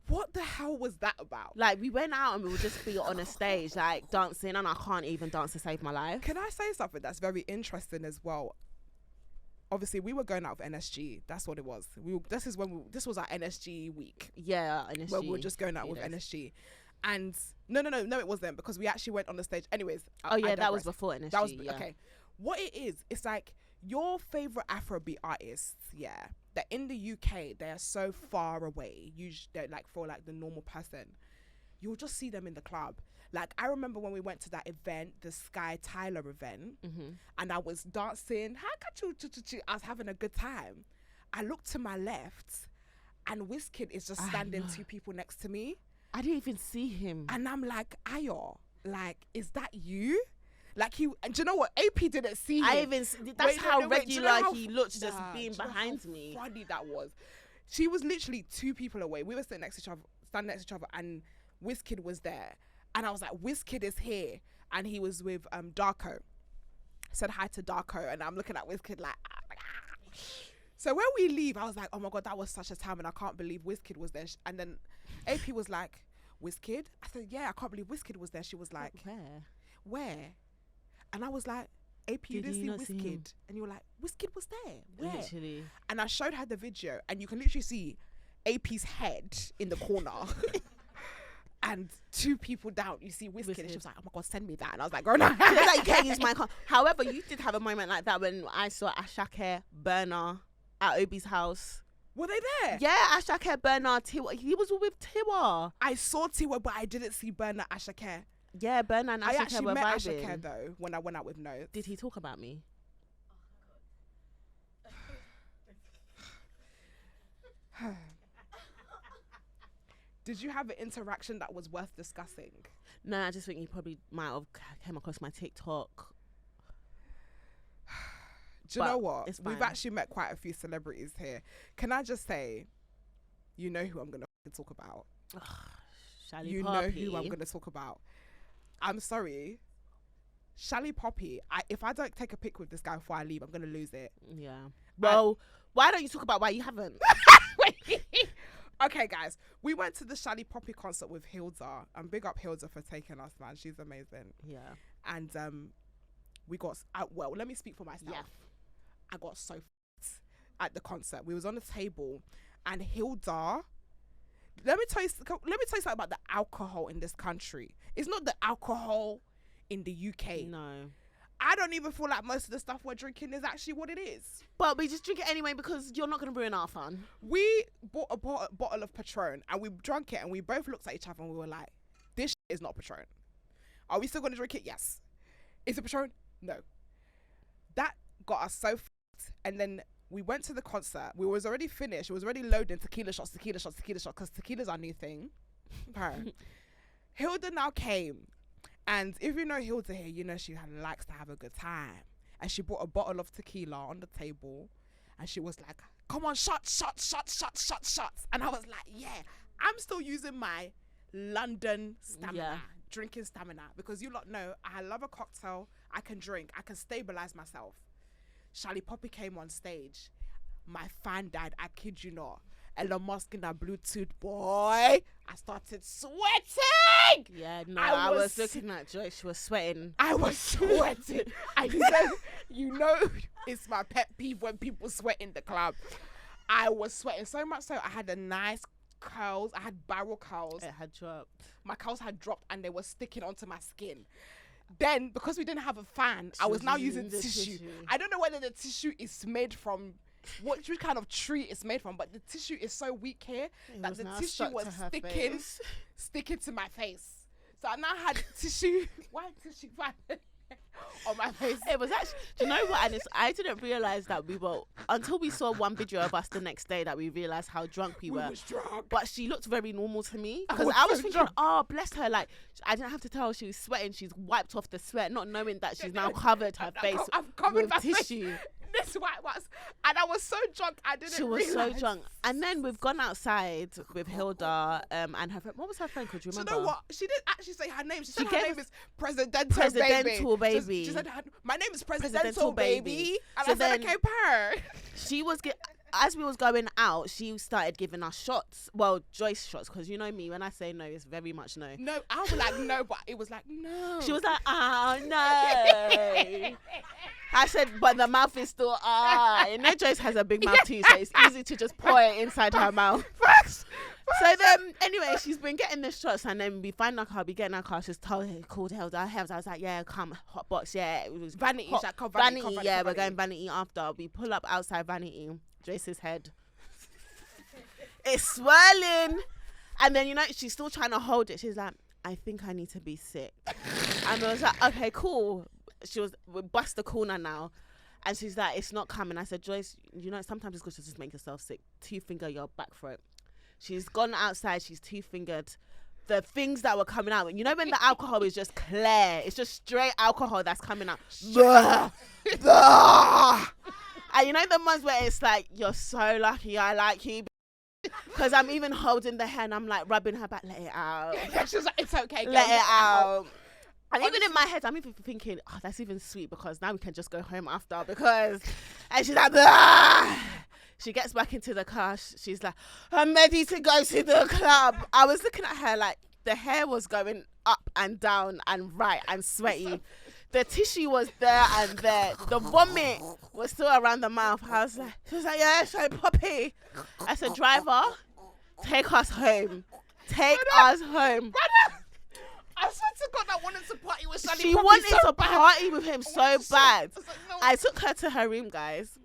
What the hell was that about? Like, we went out and we would just be on a stage, like, dancing, and I can't even dance to save my life. Can I say something that's very interesting as well? Obviously, we were going out with NSG. That's what it was. This was our NSG week. Yeah, NSG. Where we were just going out with NSG. And no, it wasn't, because we actually went on the stage. Anyways. That was before NSG. That was, okay. What it is, it's like your favorite Afrobeat artists, that in the UK, they are so far away. Usually, they're like, for like the normal person, you'll just see them in the club. Like, I remember when we went to that event, the Sky Tyler event, and I was dancing. I was having a good time. I looked to my left, and Wizkid is just standing 2 people next to me. I didn't even see him. And I'm like, Ayo, like, is that you? Like and do you know what? AP didn't see him. That's how regular he looked, just being behind me. Funny that was. She was literally 2 people away. We were standing next to each other, and Wizkid was there. And I was like, Wizkid is here, and he was with Darko. Said hi to Darko, and I'm looking at Wizkid like. So when we leave, I was like, oh my God, that was such a time, and I can't believe Wizkid was there. And then AP was like, Wizkid? I said, yeah, I can't believe Wizkid was there. She was like, where? And I was like, AP, you didn't see Wizkid? And you were like, Wizkid was there. Where? Literally. And I showed her the video, and you can literally see AP's head in the corner. And 2 people down, you see Wizkid, and she was like, oh my God, send me that. And I was like, girl, no. Like, you can't use my car. However, you did have a moment like that when I saw Ashake Burner at Obi's house. Were they there? Yeah, Ashake Burner, Tiwa. He was with Tiwa. I saw Tiwa, but I didn't see Burner Ashake. Yeah, Burner and Ashake were vibing. I actually met Ashake though when I went out with Notes. Did he talk about me? Did you have an interaction that was worth discussing? No, I just think you probably might have came across my TikTok. Do you know what? We've actually met quite a few celebrities here. Can I just say, you know who I'm going to talk about? Shallipopi. You know who I'm going to talk about. I'm sorry. Shallipopi. If I don't take a pic with this guy before I leave, I'm going to lose it. Yeah. Well, why don't you talk about why you haven't? Okay, guys. We went to the Shallipopi concert with Hilda. And big up Hilda for taking us, man. She's amazing. Yeah. And we got... well, let me speak for myself. Yeah. I got so at the concert. We was on the table, and Hilda. Let me tell you something about the alcohol in this country. It's not the alcohol in the UK. No, I don't even feel like most of the stuff we're drinking is actually what it is. But we just drink it anyway because you're not going to ruin our fun. We bought a bottle of Patronne, and we drank it, and we both looked at each other, and we were like, "This is not Patronne. Are we still going to drink it? Yes. Is it Patronne? No." That got us so. And then we went to the concert. We was already finished. It was already loading tequila shots, because tequila's our new thing. Hilda now came. And if you know Hilda here, you know she likes to have a good time. And she brought a bottle of tequila on the table. And she was like, come on, shots. And I was like, yeah, I'm still using my London stamina, drinking stamina. Because you lot know, I love a cocktail. I can drink. I can stabilize myself. Shallipopi came on stage. My fan died. I kid you not. Elon Musk in that Bluetooth, boy. I started sweating. Yeah, no, I was looking at Joyce. She was sweating. I was sweating. You know, it's my pet peeve when people sweat in the club. I was sweating so much so I had a nice curls. I had barrel curls. It had dropped. My curls had dropped and they were sticking onto my skin. Then, because we didn't have a fan, I was now using tissue. I don't know whether the tissue is made from which kind of tree it's made from, but the tissue is so weak here that the tissue was sticking to my face. So I now had tissue. Why tissue on my face? It was actually, do you know what? And I didn't realize that we were, until we saw one video of us the next day, that we realized how drunk we were. Was drunk. But she looked very normal to me, because I was thinking, oh, bless her, like I didn't have to tell her she was sweating. She's wiped off the sweat, not knowing that she's now covered her face with tissue. This white was, and I was so drunk I didn't. She was so drunk, and then we've gone outside with Hilda and her friend. What was her friend called? Do you remember? Do you know what? She didn't actually say her name. She said her name is Presidential Baby. She said my name is Presidential Baby. And so I said, okay, per. She was as we was going out, she started giving us shots. Well, Joyce shots, because you know me, when I say no, it's very much no. No, I was like no, but it was like no. She was like, oh no. I said, but the mouth is still You know, Joyce has a big mouth too, so it's easy to just pour it inside her mouth. So then, anyway, she's been getting the shots, and then we find our car, we get in our car, she's called Hilda. I was like, yeah, come, hot box, yeah. It was Vanity, Vanity, yeah, we're going Vanity after. We pull up outside Vanity, Joyce's head. It's swirling. And then, you know, she's still trying to hold it. She's like, I think I need to be sick. And I was like, okay, cool. We bust the corner now. And she's like, it's not coming. I said, Joyce, you know, sometimes it's good to just make yourself sick. 2-finger your back throat. She's gone outside. She's 2-fingered the things that were coming out. You know when the alcohol is just clear, it's just straight alcohol that's coming out. And you know the ones where it's like, you're so lucky I like you. Because I'm even holding the hair and I'm like rubbing her back, let it out. Yeah, she's like, it's okay, girl, let it out. And even in my head, I'm even thinking, oh, that's even sweet because now we can just go home after. Because, and she's like, ah. She gets back into the car. She's like, I'm ready to go to the club. I was looking at her like the hair was going up and down and right and sweaty. The tissue was there and there. The vomit was still around the mouth. She was like, yeah, Shallipopi. I said, driver, take us home. Take us home. I swear to God, I wanted to party with Shallipopi. She wanted to party with him so bad. I took her to her room, guys.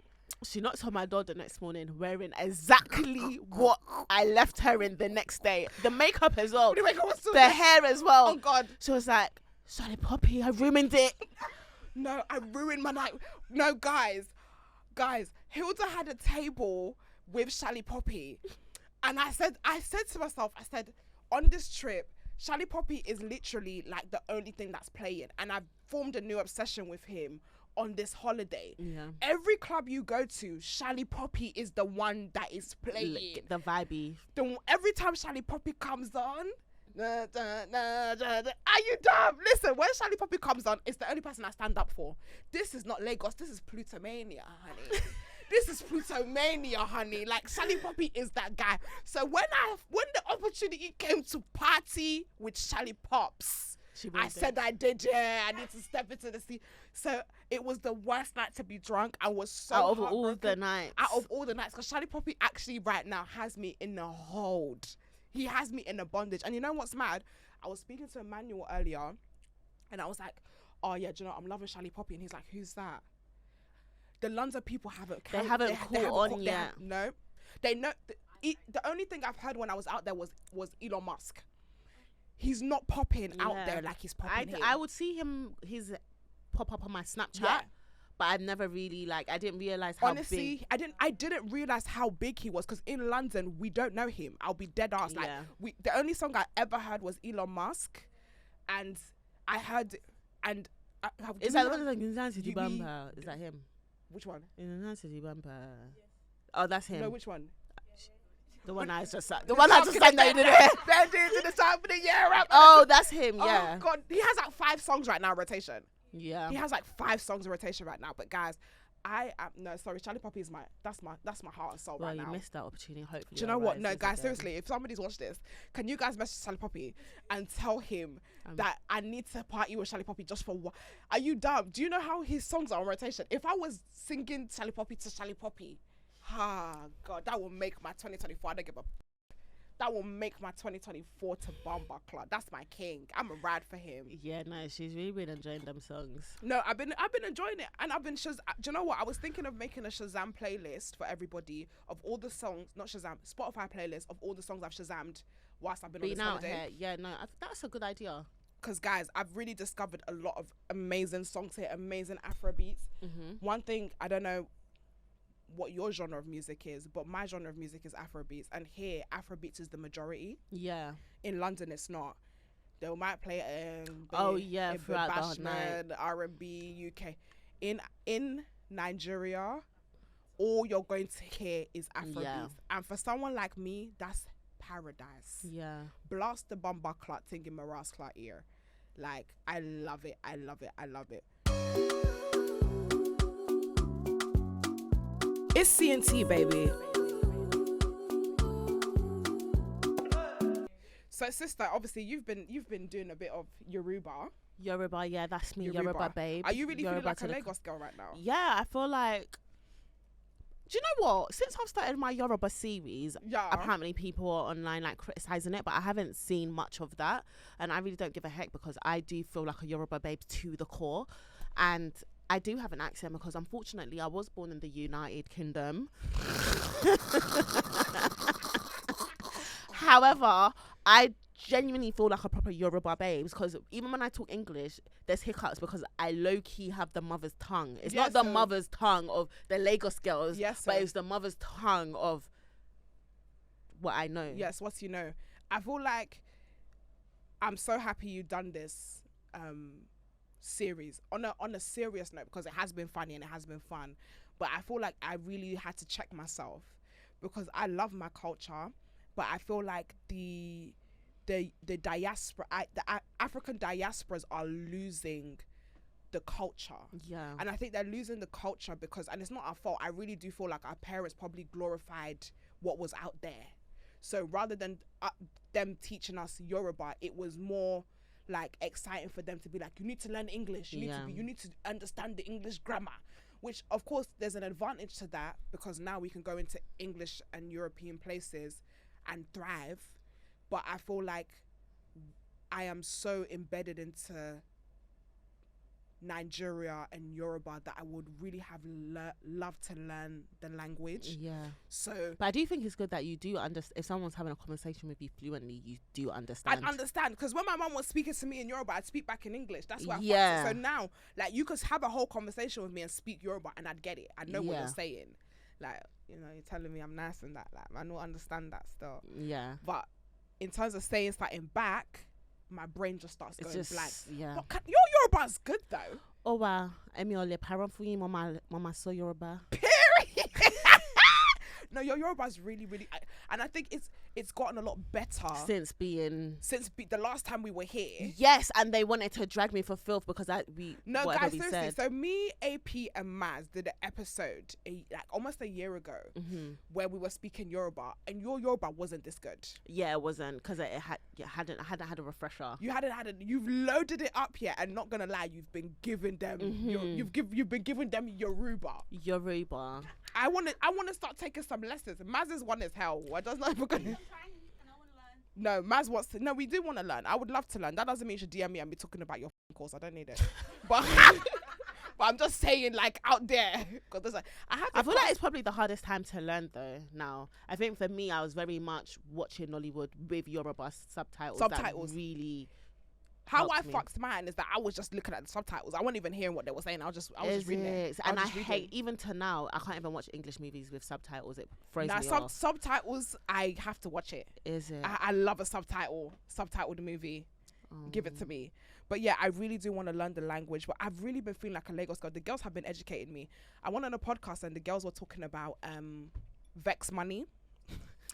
She knocked on my door the next morning wearing exactly what I left her in the next day. The makeup as well. The hair as well. Oh, God. She was like, Shallipopi, I ruined it. No, I ruined my night. No, guys, Hilda had a table with Shallipopi. And I said to myself, on this trip, Shallipopi is literally like the only thing that's playing. And I've formed a new obsession with him on this holiday. Yeah. Every club you go to, Shallipopi is the one that is playing. The vibey. Every time Shallipopi comes on, are you dumb? Listen, when Shallipopi comes on, it's the only person I stand up for. This is not Lagos, this is Plutomania, honey. This is Plutomania, honey. Like, Shallipopi is that guy. So when the opportunity came to party with Shallipops, I said I did, yeah. I need to step into the sea. So it was the worst night to be drunk. I was so out of all the nights. Because Shallipopi actually right now has me in a hold. He has me in a bondage. And you know what's mad? I was speaking to Emmanuel earlier, and I was like, oh yeah, do you know, I'm loving Shallipopi. And he's like, who's that? The London people haven't caught on yet. No. They know. The only thing I've heard when I was out there was Elon Musk. He's not popping out there like he's popping here. I would see his pop up on my Snapchat, but I've never really, I didn't realize how big. I didn't realize how big he was, because in London we don't know him. I'll be dead ass. The only song I ever heard was Elon Musk, and I heard is that the one that's like Bumper? Is that him? Which one? Bumper. Oh, that's him. No, which one? The one I just said. The one I just said that you did it. Oh, that's him. Yeah. Oh God, he has like 5 songs right now in rotation. Yeah. He has like 5 songs in rotation right now. But guys, Shallipopi is that's my heart and soul right now. Well, you missed that opportunity. Hopefully. Do you know what? No, guys, seriously, if somebody's watched this, can you guys message Shallipopi and tell him that I need to party with Shallipopi just for what? Are you dumb? Do you know how his songs are on rotation? If I was singing Shallipopi to Shallipopi, God, that will make my 2024. I don't give a. That will make my 2024 to Bomba Club. That's my king. I'm a ride for him. Yeah, no, she's really been enjoying them songs. No, I've been enjoying it, and I've been do you know what? I was thinking of making a Shazam playlist for everybody of all the songs, not Shazam, Spotify playlist of all the songs I've Shazammed whilst I've been on this holiday. Here. Yeah, no, that's a good idea. Because guys, I've really discovered a lot of amazing songs here, amazing Afro beats. Mm-hmm. One thing, I don't know what your genre of music is, but my genre of music is Afrobeats, and here Afrobeats is the majority. Yeah. In London, it's not. They might play throughout the night. R&B, UK. In Nigeria, all you're going to hear is Afrobeats, and for someone like me, that's paradise. Yeah. Blast the Bomba Clot thing in my Ras Clot ear, like I love it. I love it. I love it. It's C&T, baby. So, sister, obviously you've been doing a bit of Yoruba. Yoruba, yeah, that's me. Yoruba babe. Are you really feeling like a Lagos girl right now? Yeah, I feel like. Do you know what? Since I've started my Yoruba series, apparently people are online criticizing it, but I haven't seen much of that, and I really don't give a heck because I do feel like a Yoruba babe to the core, and I do have an accent because unfortunately I was born in the United Kingdom. However, I genuinely feel like a proper Yoruba babe because even when I talk English, there's hiccups because I low-key have the mother's tongue. It's not the mother's tongue of the Lagos girls, but it's the mother's tongue of what I know. Yes, what you know. I feel like I'm so happy you done this series on a serious note, because it has been funny and it has been fun. But I feel like I really had to check myself, because I love my culture, but I feel like the diaspora, the African diasporas are losing the culture. Yeah. And I think they're losing the culture because, and it's not our fault, I really do feel like our parents probably glorified what was out there. So rather than them teaching us Yoruba, it was more like exciting for them to be like, you need to learn English, you need to understand the English grammar, which of course there's an advantage to that, because now we can go into English and European places and thrive. But I feel like I am so embedded into Nigeria and Yoruba that I would really have love to learn the language. Yeah. So, but I do think it's good that you do understand. If someone's having a conversation with you fluently, you do understand. I understand, because when my mum was speaking to me in Yoruba, I'd speak back in English. That's why. Yeah. So now, like, you could have a whole conversation with me and speak Yoruba, and I'd get it. I know what you're saying. Like, you know, you're telling me I'm nice and that. Like, I don't understand that still. Yeah. But in terms of saying something back, my brain just starts going blank. Yeah. But your Yoruba's good though. Oh wow. Emi ole parent for you, mama so Yoruba. Period. No, your Yoruba's really, really, and I think it's gotten a lot better since the last time we were here. Yes, and they wanted to drag me for filth because guys, seriously. Said. So me, AP, and Maz did an episode like almost a year ago where we were speaking Yoruba, and your Yoruba wasn't this good. Yeah, it wasn't, because I hadn't had a refresher. You've loaded it up yet, and not gonna lie, you've been giving them you've been giving them Yoruba. I want to start taking some lessons. Maz's one is hell. I don't know if we're gonna. No, Maz wants to. No, we do want to learn. I would love to learn. That doesn't mean you should DM me and be talking about your course. I don't need it. But I'm just saying, like, out there, because I feel like it's probably the hardest time to learn though. Now, I think for me, I was very much watching Nollywood with Yoruba subtitles. That really. How I fucked mine is that I was just looking at the subtitles. I wasn't even hearing what they were saying. I was just reading it. And I hate, even to now, I can't even watch English movies with subtitles. It throws me off. Subtitles, I have to watch it. Is it? I love a subtitled movie. Give it to me. But yeah, I really do want to learn the language. But I've really been feeling like a Lagos girl. The girls have been educating me. I went on a podcast and the girls were talking about Vex money.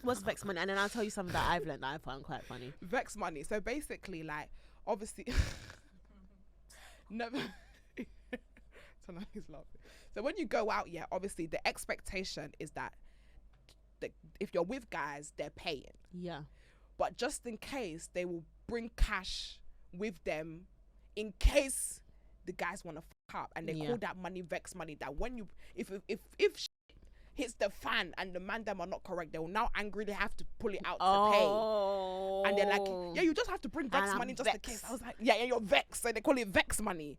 What's Vex money? And then I'll tell you something that I've learned that I found quite funny. Vex money. So basically, like, obviously, never. He's laughing. So when you go out, obviously the expectation is that if you're with guys, they're paying. Yeah. But just in case, they will bring cash with them in case the guys want to fuck up, and they call that money Vex money. That when you if shit hits the fan and the man them are not correct, they will now angrily have to pull it out to pay. And they're like, yeah, you just have to bring Vex money just in case. I was like, yeah, you're Vex. So they call it Vex money.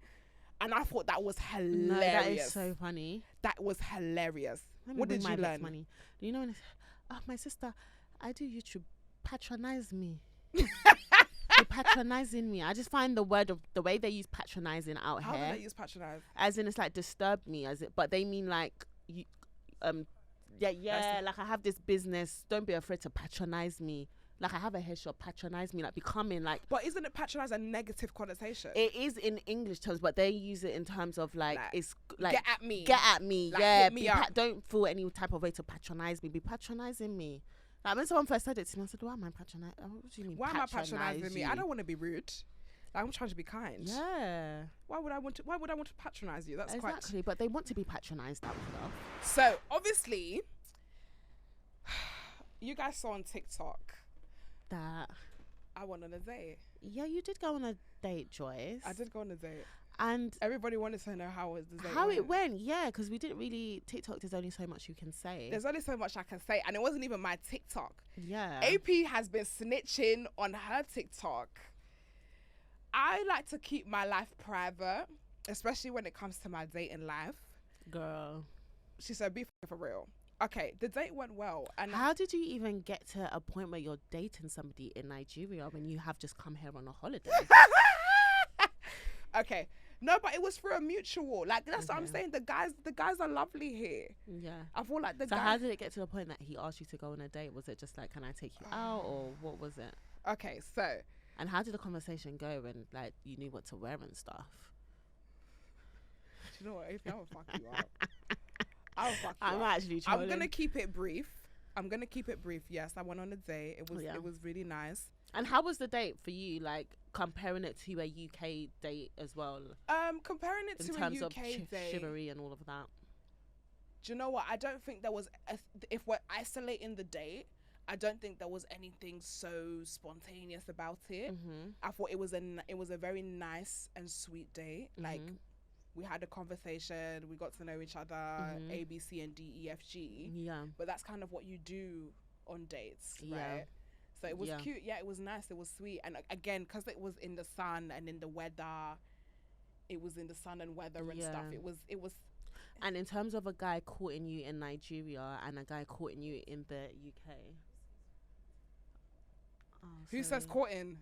And I thought that was hilarious. No, that is so funny. That was hilarious. What did you learn? Money. Do you know when my sister, I do YouTube, patronize me. You're patronizing me. I just find the way they use patronizing out here. How do they use patronize? As in, it's like disturbed me, but they mean like you, like I have this business. Don't be afraid to patronize me. Like I have a hair shop, patronize me, like becoming like. But isn't it patronize a negative connotation? It is in English terms, but they use it in terms of like it's like get at me. Get at me, like, yeah. Hit me up. Don't feel any type of way to patronize me. Be patronizing me. Like when someone first said it to me, I said, "Why am I patronizing? What do you mean? Why am I patronizing me? I don't want to be rude. Like, I'm trying to be kind. Yeah. Why would I want to patronize you? That's exactly. But they want to be patronized. That stuff. So obviously, you guys saw on TikTok that I went on a date. Yeah, you did go on a date, Joyce. I did go on a date. And everybody wanted to know how was the date it went, yeah, because we didn't really TikTok. There's only so much you can say. There's only so much I can say, and it wasn't even my TikTok. Yeah. AP has been snitching on her TikTok. I like to keep my life private, especially when it comes to my dating life. Girl, she said, "Be for real." Okay, the date went well. And how did you even get to a point where you're dating somebody in Nigeria when you have just come here on a holiday? Okay. No, but it was for a mutual. Like, that's what I'm saying. The guys are lovely here. Yeah. I feel like So how did it get to the point that he asked you to go on a date? Was it just like, can I take you out, or what was it? Okay, so And how did the conversation go when like you knew what to wear and stuff? Do you know what? If I will fuck you up. I'll fuck you I'm up. actually trolling. I'm gonna keep it brief. Yes, I went on a date. It was really nice. And how was the date for you? Like comparing it to a UK date as well. Comparing it to a UK in terms of date, chivalry and all of that. Do you know what? I don't think there was. If we're isolating the date, I don't think there was anything so spontaneous about it. Mm-hmm. I thought it was a very nice and sweet date. Mm-hmm. Like we had a conversation, we got to know each other, A, B, C, and D, E, F, G. Yeah. But that's kind of what you do on dates, Yeah. right? So it was cute. Yeah, it was nice. It was sweet. And again, because it was in the sun and in the weather, it was in the sun and weather and stuff. It was. And in terms of a guy courting you in Nigeria and a guy courting you in the UK. Oh, who says courting?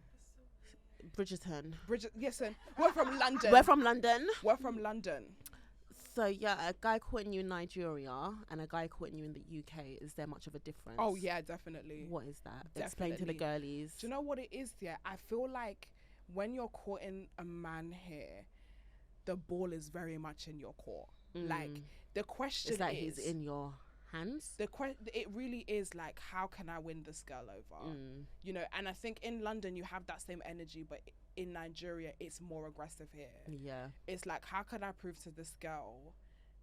Bridgerton. Yes, we're from London. We're from London. So yeah, a guy courting you in Nigeria and a guy courting you in the UK, is there much of a difference? Oh yeah, definitely. What is that? Definitely. Explain to the girlies. Do you know what it is? Yeah, I feel like when you're courting a man here, the ball is very much in your court. Like the question is, he's in your hands. It really is like, how can I win this girl over? You know, and I think in London you have that same energy, but in Nigeria it's more aggressive here. Yeah, it's like, how can I prove to this girl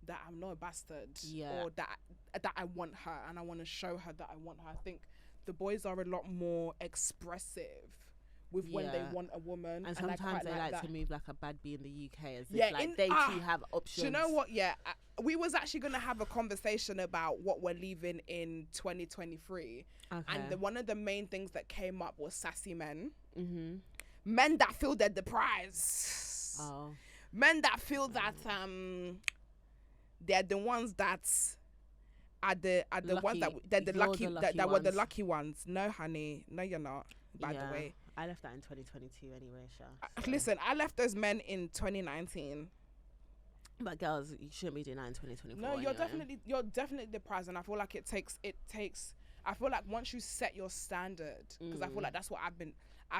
that I'm not a bastard, or that I want her and I want to show her that I want her. I think the boys are a lot more expressive with when they want a woman, and sometimes they like to move like a bad bee in the UK, as if like they too have options. Do you know what? Yeah, we was actually gonna have a conversation about what we're leaving in 2023, and one of the main things that came up was sassy men, men that feel they're the prize, men that feel that they're the ones that are the ones that they're the lucky that were the lucky ones. No, honey, no, you're not. By the way. I left that in 2022 anyway, Sha. So. Listen, I left those men in 2019. But girls, you shouldn't be doing that in 2024. No, you're definitely the prize, and I feel like it takes. I feel like once you set your standard, because I feel like that's what I've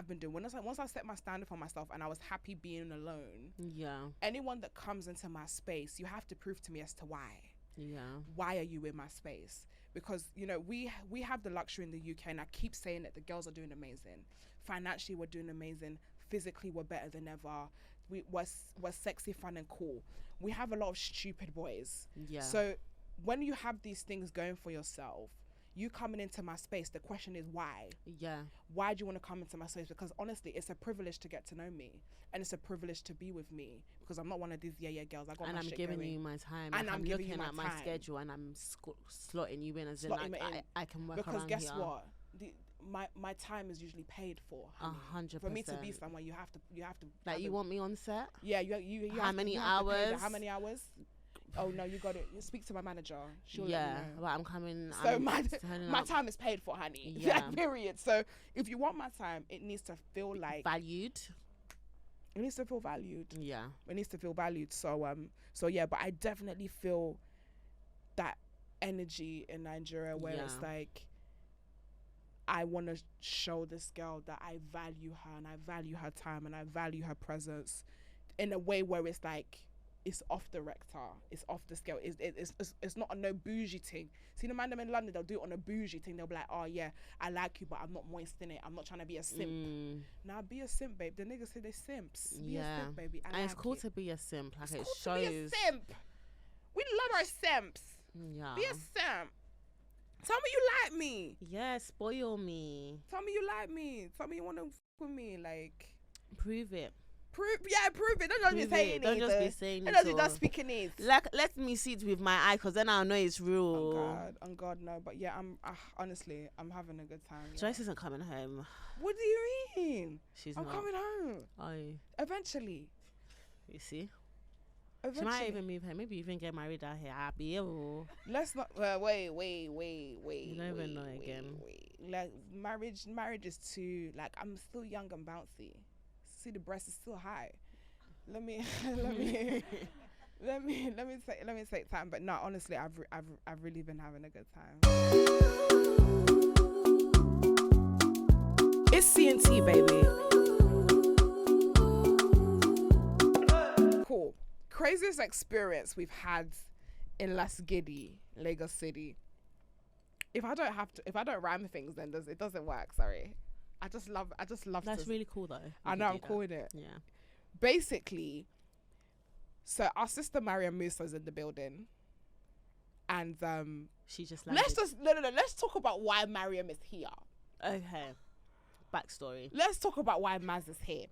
been doing. Once I set my standard for myself, and I was happy being alone. Yeah. Anyone that comes into my space, you have to prove to me as to why. Yeah. Why are you in my space? Because, you know, we have the luxury in the UK, and I keep saying that the girls are doing amazing. Financially, we're doing amazing. Physically, we're better than ever. We're sexy, fun, and cool. We have a lot of stupid boys. Yeah. So when you have these things going for yourself, you coming into my space, the question is why? Yeah. Why do you want to come into my space? Because honestly, it's a privilege to get to know me, and it's a privilege to be with me, because I'm not one of these girls. I'm giving you my time, and I'm looking at my schedule, and I'm slotting you in, as in like, I can work because around guess here. what? My time is usually paid for. 100%. For me to be somewhere, you have to. Like, you want me on set? Yeah, you how many hours? How many hours? Oh no, you got it. You speak to my manager. She'll well, I'm coming. So my time is paid for, honey. Yeah. Period. So if you want my time, it needs to feel like valued. It needs to feel valued. Yeah. It needs to feel valued. So yeah, but I definitely feel that energy in Nigeria where it's like, I want to show this girl that I value her, and I value her time, and I value her presence in a way where it's like, it's off the rector, it's off the scale. It's not a no bougie thing. See the man them in London, they'll do it on a bougie thing. They'll be like, oh yeah, I like you, but I'm not moist in it. I'm not trying to be a simp. Now be a simp, babe. The niggas say they simps. Be a simp, baby. And it's cool to be a simp. Like, it shows. To be a simp. We love our simps. Yeah. Be a simp. Tell me you like me. Yeah, spoil me. Tell me you like me. Tell me you want to with me. Like, prove it. Prove it. Don't just be saying it. Don't just be saying it. Don't just speaking it. Like, let me see it with my eye, because then I'll know it's real. On God, no. But yeah, honestly, I'm having a good time. Yeah. Joyce isn't coming home. What do you mean? I'm not coming home. Oh. Eventually. You see? Eventually. She might even move here. Maybe even get married out here. I'll be able. Let's not. Wait. You don't even know again. Like, marriage is too. Like, I'm still young and bouncy. See, the breast is still high. Let me take time. But no, honestly, I've really been having a good time. It's C&T, baby. experience we've had in Lagos City. If I don't rhyme things, then it doesn't work. Sorry. I just love. That's really cool though. I know, I'm calling it. Yeah. Basically, so our sister Mariam Musa's in the building, and she just landed. Let's talk about why Mariam is here. Okay. Backstory. Let's talk about why Maz is here.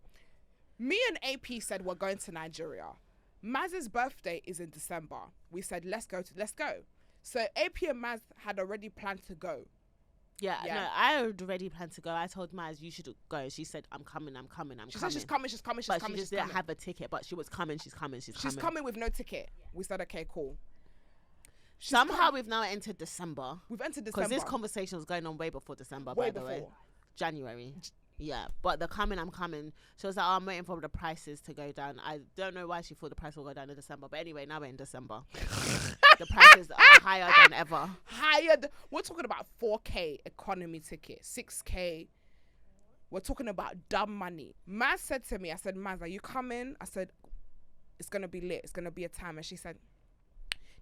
Me and AP said we're going to Nigeria. Maz's birthday is in December. We said let's go. So AP and Maz had already planned to go. Yeah, no, I had already planned to go. I told Maz you should go. She said I'm coming. She said she's coming. But she just didn't have a ticket. But she was coming. She's coming. She's coming with no ticket. We said okay, cool. Somehow we've now entered December. We've entered December. Because this conversation was going on way before December, by the way. January. Yeah, but I'm coming. She was like, I'm waiting for the prices to go down. I don't know why she thought the price will go down in December. But anyway, now we're in December. The prices are higher than ever. We're talking about 4K economy ticket, 6K. We're talking about dumb money. Maz said to me, I said, Maz, are you coming? I said, it's going to be lit. It's going to be a time. And she said,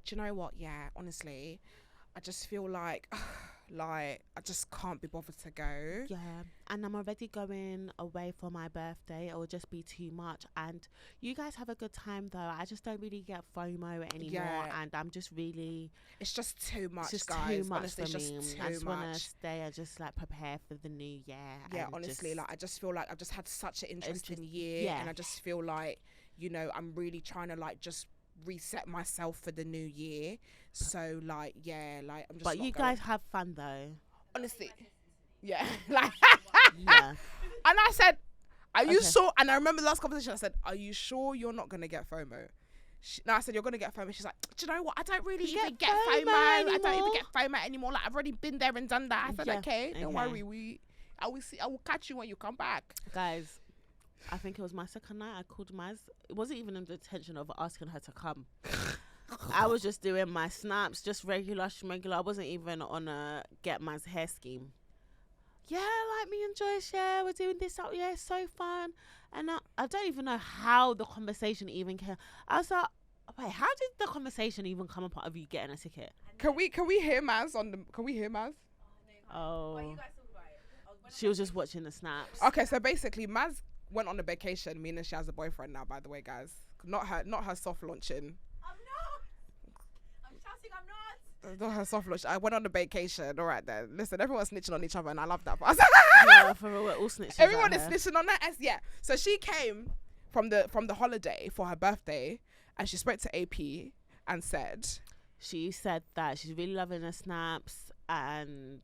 do you know what? Yeah, honestly, I just feel like I just can't be bothered to go. Yeah, and I'm already going away for my birthday. It will just be too much. And you guys have a good time though. I just don't really get FOMO anymore, and I'm just really. It's just too much, just guys. Too much honestly, for me. I just want to much. Stay and just like prepare for the new year. Yeah, honestly, I just feel like I've just had such an interesting year, and I just feel like I'm really trying to just reset myself for the new year. So I'm just. But you guys have fun though. Honestly, yeah. Yeah. And I said, are you sure? And I remember the last conversation, I said, are you sure you're not going to get FOMO? I said, you're going to get FOMO. She's like, do you know what? I don't really even get FOMO. I don't even get FOMO anymore. I've already been there and done that. I said, okay, don't worry. I will catch you when you come back. Guys, I think it was my second night. I called Maz. It wasn't even in the intention of asking her to come. I was just doing my snaps, just regular. I wasn't even on a get Maz hair scheme. Yeah, like me and Joyce, yeah, we're doing this out, yeah, it's so fun. And I don't even know how the conversation even came. I was like, wait, how did the conversation even come up of you getting a ticket? Can we hear Maz can we hear Maz? Oh. She was just watching the snaps. Okay, so basically Maz went on a vacation, meaning she has a boyfriend now, by the way, guys. Not her soft launching. Not her soft launch. I went on a vacation. All right then. Listen, everyone's snitching on each other, and I love that. Yeah, for real, we're all snitching. Everyone is snitching on that. Yeah. So she came from the holiday for her birthday, and she spoke to AP and said. She said that she's really loving the snaps, and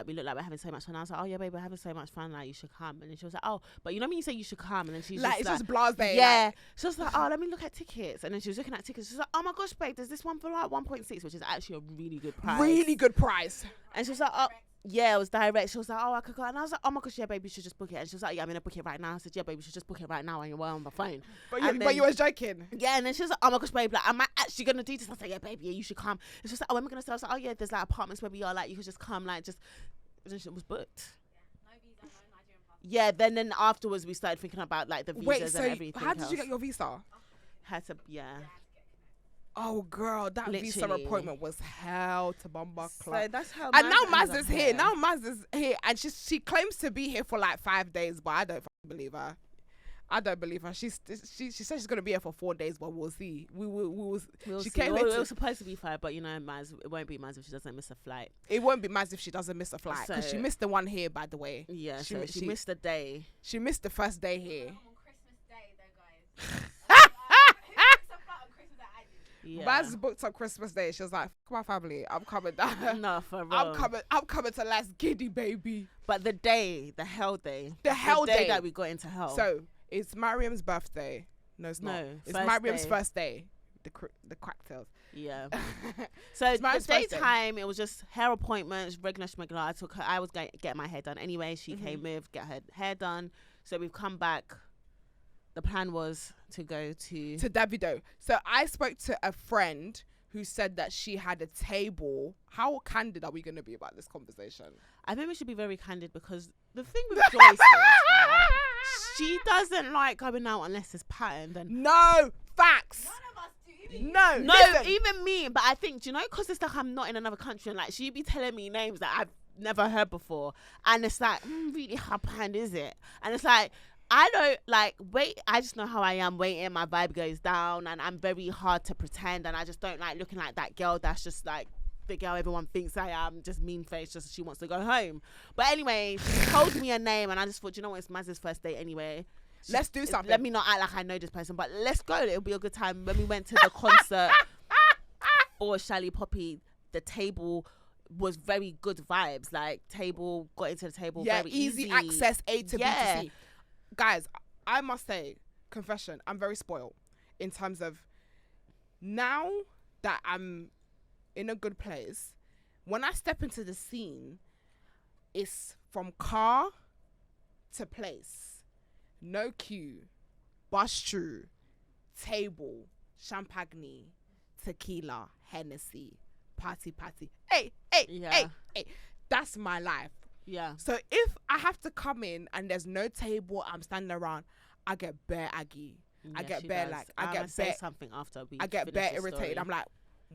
we look like we're having so much fun. I was like, oh yeah, babe, we're having so much fun. Like, you should come. And then she was like, oh, but you know when you say you should come, and then she's it's just blasé. Yeah. She was like, oh, let me look at tickets. And then she was looking at tickets. She was like, oh my gosh, babe, there's this one for 1.6, which is actually a really good price. Really good price. And she was like, oh. Yeah, it was direct. She was like, oh, I could go. And I was like, oh my gosh, yeah, baby, you should just book it. And she was like, yeah, I'm going to book it right now. I said, yeah, baby, you should just book it right now when you're on the phone. But you was joking. Yeah, and then she was like, oh my gosh, babe, am I actually going to do this? I was like, yeah, baby, yeah, you should come. And she was like, oh, when am I going to stay? I was like, oh yeah, there's apartments where we are, you could just come, just. And then it was booked. Yeah, no visa, no Nigerian passport. Yeah, then afterwards we started thinking about the visas and everything. How did you get your visa? Had to, yeah. Oh girl, that visa appointment was hell to Bomba Club. So that's how. And now Maz is here. Now Maz is here, and she claims to be here for 5 days, but I don't believe her. She said she's gonna be here for 4 days, but we'll see. We will. She came. It was supposed to be 5, but Maz, it won't be Maz if she doesn't miss a flight. It won't be Maz if she doesn't miss a flight, because she missed the one here, by the way. Yeah, she missed the day. She missed the first day here. On Christmas Day, though, guys. Yeah. Maz booked on Christmas Day. She was like, "Fuck my family. I'm coming down. No, for real. I'm coming to Las Giddy, baby." But the hell day that we got into hell. So it's Mariam's birthday. No, it's not. It's Mariam's first day. The cocktails. Yeah. So the daytime, it was just hair appointments, regular schmegular. I was getting my hair done anyway. She came with, get her hair done. So we've come back. The plan was to go to Davido. So I spoke to a friend who said that she had a table. How candid are we going to be about this conversation? I think we should be very candid, because the thing with Joyce is, right, she doesn't like going out unless it's patterned. And no, facts. None of us do. No, No, listen. even me. But I think, do you know, because it's like I'm not in another country, and like she be telling me names that I've never heard before, and it's like, really, how planned is it? And it's like, I don't like wait. I just know how I am waiting. My vibe goes down, and I'm very hard to pretend, and I just don't like looking like that girl that's just like the girl everyone thinks I am, just mean face, just she wants to go home. But anyway, she told me a name, and I just thought, you know what, it's Maz's first date anyway. Let's do something. Let me not act like I know this person, but let's go. It'll be a good time. When we went to the concert for Shallipopi, the table was very good vibes. Like table, got into the table, very easy access, A to B to C. Guys, I must say, confession, I'm very spoiled in terms of now that I'm in a good place. When I step into the scene, it's from car to place. No queue, bus through, table, champagne, tequila, Hennessy, party. Hey. That's my life. Yeah. So if I have to come in and there's no table, I'm standing around, I get bare aggy. I get bare does. like I get say bare something after we I get finish bare the irritated. story. I'm like,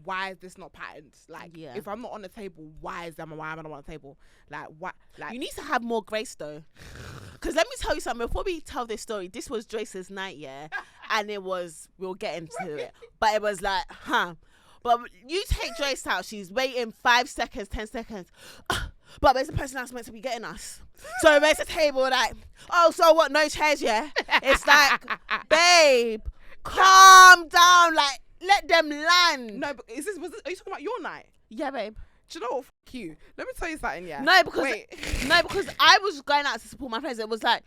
why is this not patterned? Like, if I'm not on the table, why am I not on the table? Like, what? Like, you need to have more grace though. Because let me tell you something. Before we tell this story, this was Joyce's night, yeah? And we'll get into it. But it was like, But you take Joyce out, she's waiting 5 seconds, 10 seconds. But there's a person that's meant to be getting us. So there's a table like, oh, so what, no chairs, yeah? It's like, babe, calm down. Like, let them land. no, but are you talking about your night? Yeah, babe. Do you know what? Fuck you. Let me tell you something, yeah. No, because I was going out to support my friends. It was like,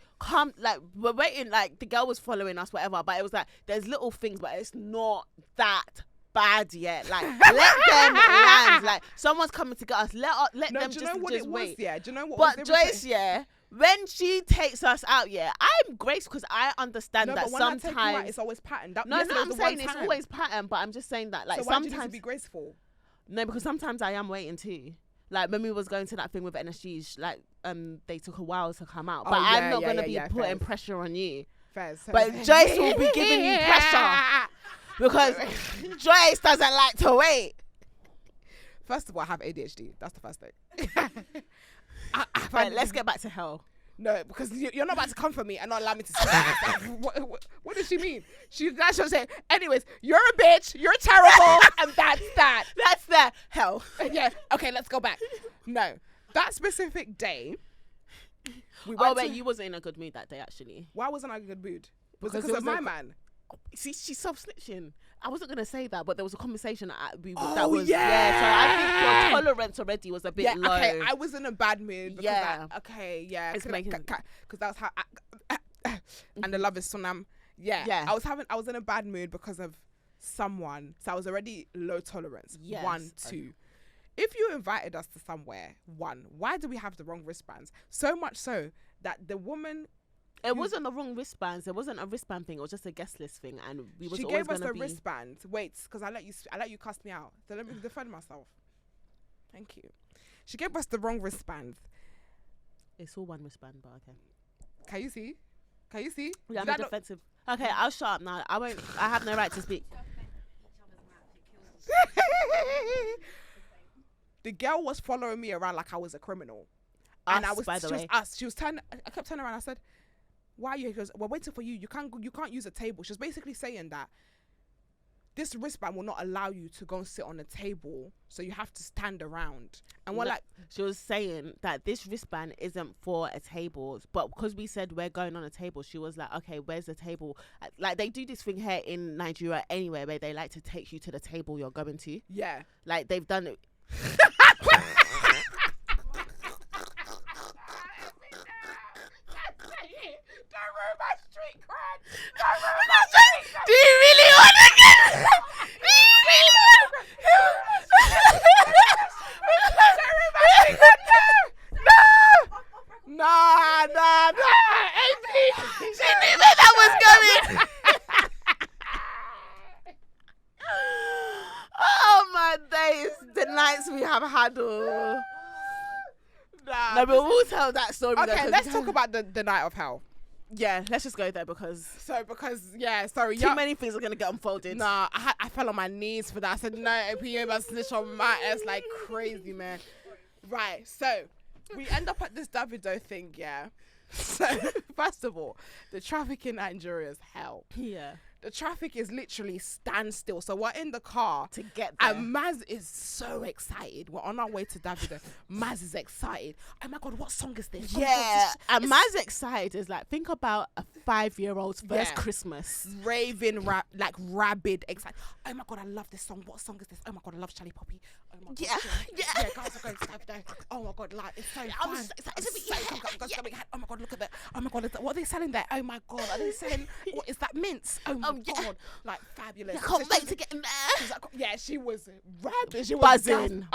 we're waiting, like the girl was following us, whatever. But it was like, there's little things, but it's not that bad yet. Like, let them land. Like, someone's coming to get us. Let them just wait. Yeah, do you know what? But Joyce, yeah, when she takes us out, yeah, I'm grateful because I understand that when sometimes I take you out, it's always patterned. I'm saying it's always pattern, but I'm just saying that, like, so why sometimes do you need to be graceful. No, because sometimes I am waiting too. Like when we was going to that thing with NSG, like they took a while to come out. But I'm not gonna be putting pressure on you. But Joyce will be giving you pressure because Joyce doesn't like to wait. First of all, I have ADHD. That's the first thing. But let's get back to hell. No, because you're not about to come for me and not allow me to speak. What does she mean? She'll say, anyways, you're a bitch, you're terrible, and that's that. That's the hell. Yeah, okay, let's go back. No, that specific day, you wasn't in a good mood that day, actually. Why wasn't I in a good mood? Was it Because because of my man? See, she's self-snitching. I wasn't going to say that, but there was a conversation So I think your tolerance already was a bit low. Okay, I was in a bad mood. Because It's making... Because that's how... and the love is Sonam. Yeah. I was in a bad mood because of someone. So I was already low tolerance. Yes. 1, 2. If you invited us to somewhere, 1, why do we have the wrong wristbands? So much so that the woman... It wasn't the wrong wristbands. It wasn't a wristband thing. It was just a guest list thing, and she gave us a wristband. Wait, because I let you cuss me out. So let me defend myself. Thank you. She gave us the wrong wristband. It's all one wristband, but okay. Can you see? Yeah, I'm defensive. Okay, I'll shut up now. I have no right to speak. The girl was following me around like I was a criminal. She was turning. I kept turning around. I said, "Why are you?" He goes, "We're waiting for you. You can't use a table." She was basically saying that this wristband will not allow you to go and sit on a table, so you have to stand around. And we're like, she was saying that this wristband isn't for a table, but because we said we're going on a table, she was like, "Okay, where's the table?" Like they do this thing here in Nigeria anyway, where they like to take you to the table you're going to. Yeah, like they've done it. Do you really want to get? Do you really want? No. She knew where that was going. Oh my days! The nights we have had. No, but we'll tell that story. Okay, let's talk about the night of hell. Yeah, let's just go there because too many things are gonna get unfolded. Nah, I fell on my knees for that. I said, no, AP, you must snitch on my ass like crazy, man. Right, so we end up at this Davido thing, yeah. So, first of all, the traffic in Nigeria is hell. Yeah. The traffic is literally standstill. So we're in the car to get there. And Maz is so excited. We're on our way to Davido. Maz is excited. Oh my God, what song is this? Yeah. And Maz excited is like, think about a 5-year-old's first Christmas. Raving, rabid, excited. Oh my God, I love this song. What song is this? Oh my God, I love Shallipopi. Oh my God. Yeah, guys are going to Davido. Oh my God, like, it's so fun. Oh my God, look at that. Oh my God, what are they selling there? Oh my God, are they selling, what is that, mints? Oh my God, like fabulous. I can't wait to get in there. Like, yeah, she was rabid. She was buzzing.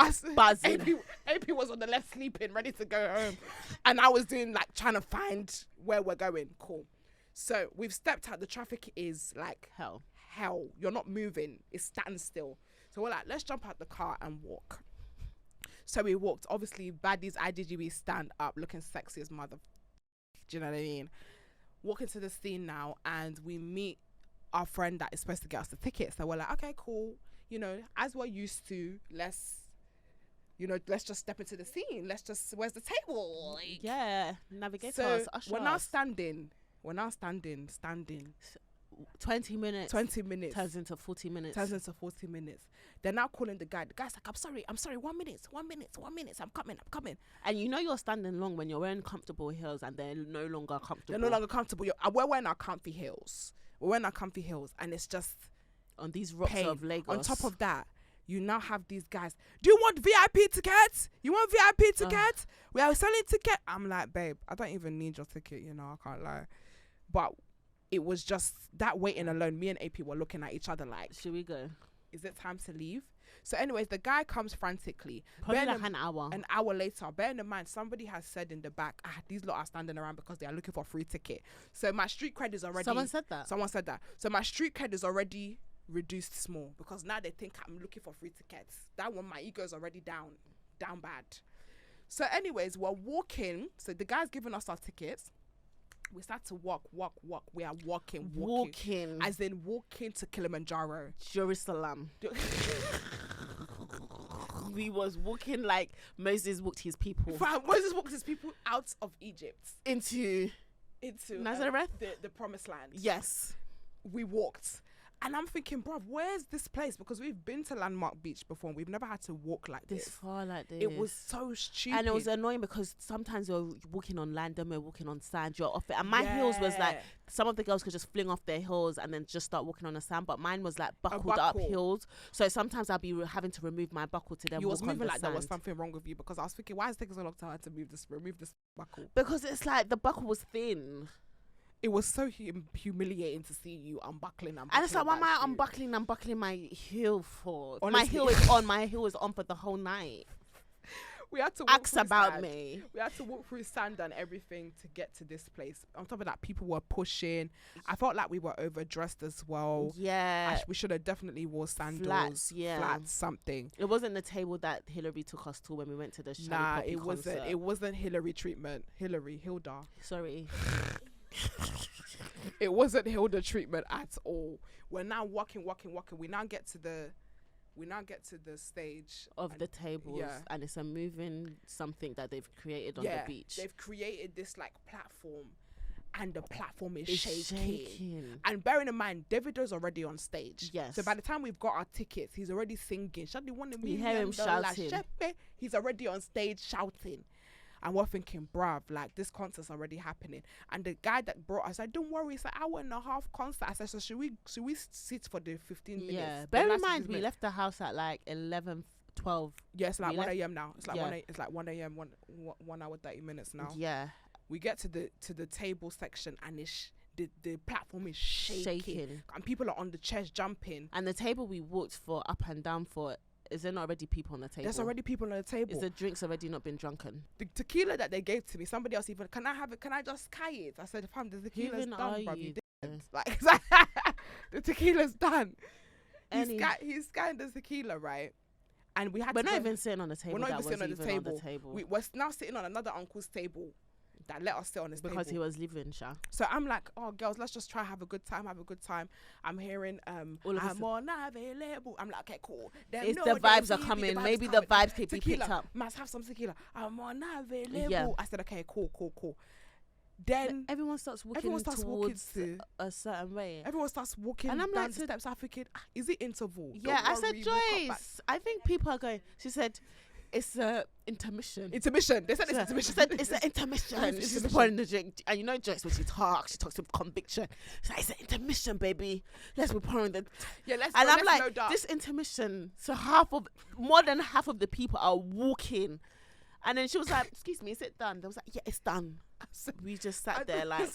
AP was on the left sleeping, ready to go home. And I was doing like trying to find where we're going. Cool. So we've stepped out. The traffic is like hell. You're not moving. It's standstill. So we're like, let's jump out the car and walk. So we walked. Obviously, baddies, IGGB stand up, looking sexy as mother. Do you know what I mean? Walk into the scene now, and we meet our friend that is supposed to get us the tickets. So we're like, okay, cool. You know, as we're used to, let's just step into the scene. Where's the table? Like, yeah, navigate so us. Usher we're now us. standing. 20 minutes. 20 minutes. Turns into 40 minutes. They're now calling the guy. The guy's like, I'm sorry, 1 minute. I'm coming. And you know you're standing long when you're wearing comfortable heels and they're no longer comfortable. They're no longer comfortable. We're wearing our comfy heels. And it's just on these rocks pain. of Lagos. On top of that, you now have these guys. Do you want VIP tickets? We are selling tickets. I'm like, babe, I don't even need your ticket. You know, I can't lie. But it was just that waiting alone. Me and AP were looking at each other like, should we go? Is it time to leave? So anyways, the guy comes frantically. Probably like an hour. An hour later, bear in mind, somebody has said in the back, these lot are standing around because they are looking for a free ticket. So my street cred is already... Someone said that? So my street cred is already reduced small because now they think I'm looking for free tickets. That one, my ego is already down bad. So anyways, we're walking. So the guy's giving us our tickets. We start to walk. We are walking. As in walking to Kilimanjaro. Jerusalem. We was walking like Moses walked his people. Moses walked his people out of Egypt. Into Nazareth? The promised land. Yes. We walked. And I'm thinking, bruv, where's this place? Because we've been to Landmark Beach before. We've never had to walk like this. Far like this. It was so stupid. And it was annoying because sometimes you're walking on land, then we're walking on sand. You're off it. And my heels was like, some of the girls could just fling off their heels and then just start walking on the sand. But mine was like buckled up heels. So sometimes I'll be having to remove my buckle to then walk on the sand. You was moving like there was something wrong with you because I was thinking, why is it taking so long to remove this buckle? Because it's like the buckle was thin. It was so humiliating to see you unbuckling. And it's like, why am I unbuckling my heel for? Honestly. My heel is on. My heel is on for the whole night. We had to walk through sand. Me. We had to walk through sand and everything to get to this place. On top of that, people were pushing. I felt like we were overdressed as well. Yeah. We should have definitely wore sandals. Flats, something. It wasn't the table that Hillary took us to when we went to the Shallipopi concert. wasn't. It wasn't Hillary treatment. Hilda. Sorry. It wasn't Hilda treatment at all. We're now walking. We now get to the stage of the tables, and it's a moving something that they've created on the beach. They've created this like platform, and the platform is shaking. And bearing in mind, Davido's already on stage. Yes. So by the time we've got our tickets, he's already singing. You hear him shouting. He's already on stage shouting. And we're thinking, bruv, like this concert's already happening. And the guy that brought us said, don't worry, it's an hour and a half concert. I said, so should we sit for the 15 minutes? Yeah. Bear in mind, we left the house at like 11, 12. Yeah, it's like 1 a.m. now. It's like 1 a.m. 1 hour 30 minutes now. Yeah. We get to the table section and the platform is shaking. And people are on the chairs jumping. And the table we walked for up and down for, is there not already people on the table? There's already people on the table. Is the drinks already not been drunken? The tequila that they gave to me, somebody else even, can I have it? Can I just sky it? I said, fam, the tequila's done, bruv. You didn't. Like, the tequila's done. He's skying the tequila, right? And we had We're not even sitting on the table. We're not even sitting on the table. We're now sitting on another uncle's table. that let us sit on this table. Because he was leaving, Sha. So I'm like, oh, girls, let's just try have a good time. I'm hearing All of a I'm unavailable. I'm like, okay, cool. They It's know the they vibes see are me, coming. vibes Maybe coming. the vibes could be Tequila. picked up. Must have some tequila. I'm unavailable. Yeah. I said, okay, cool. Then Everyone starts walking towards a certain way. everyone starts walking And I'm down like, the steps. I'm thinking, is it interval? Yeah, Don't I said, worry, we'll come back. Joyce, I think people are going. She said, it's a intermission. Intermission. They said it's intermission. She said it's an intermission. She's Intermission. pouring the drink. And you know Joyce, when she talks with conviction. She's like, it's an intermission, baby. Let's be pouring the... Yeah, let's And go, I'm let's like, load up. this intermission, so more than half of the people are walking. And then she was like, excuse me, is it done? They was like, yeah, it's done. We just sat there like...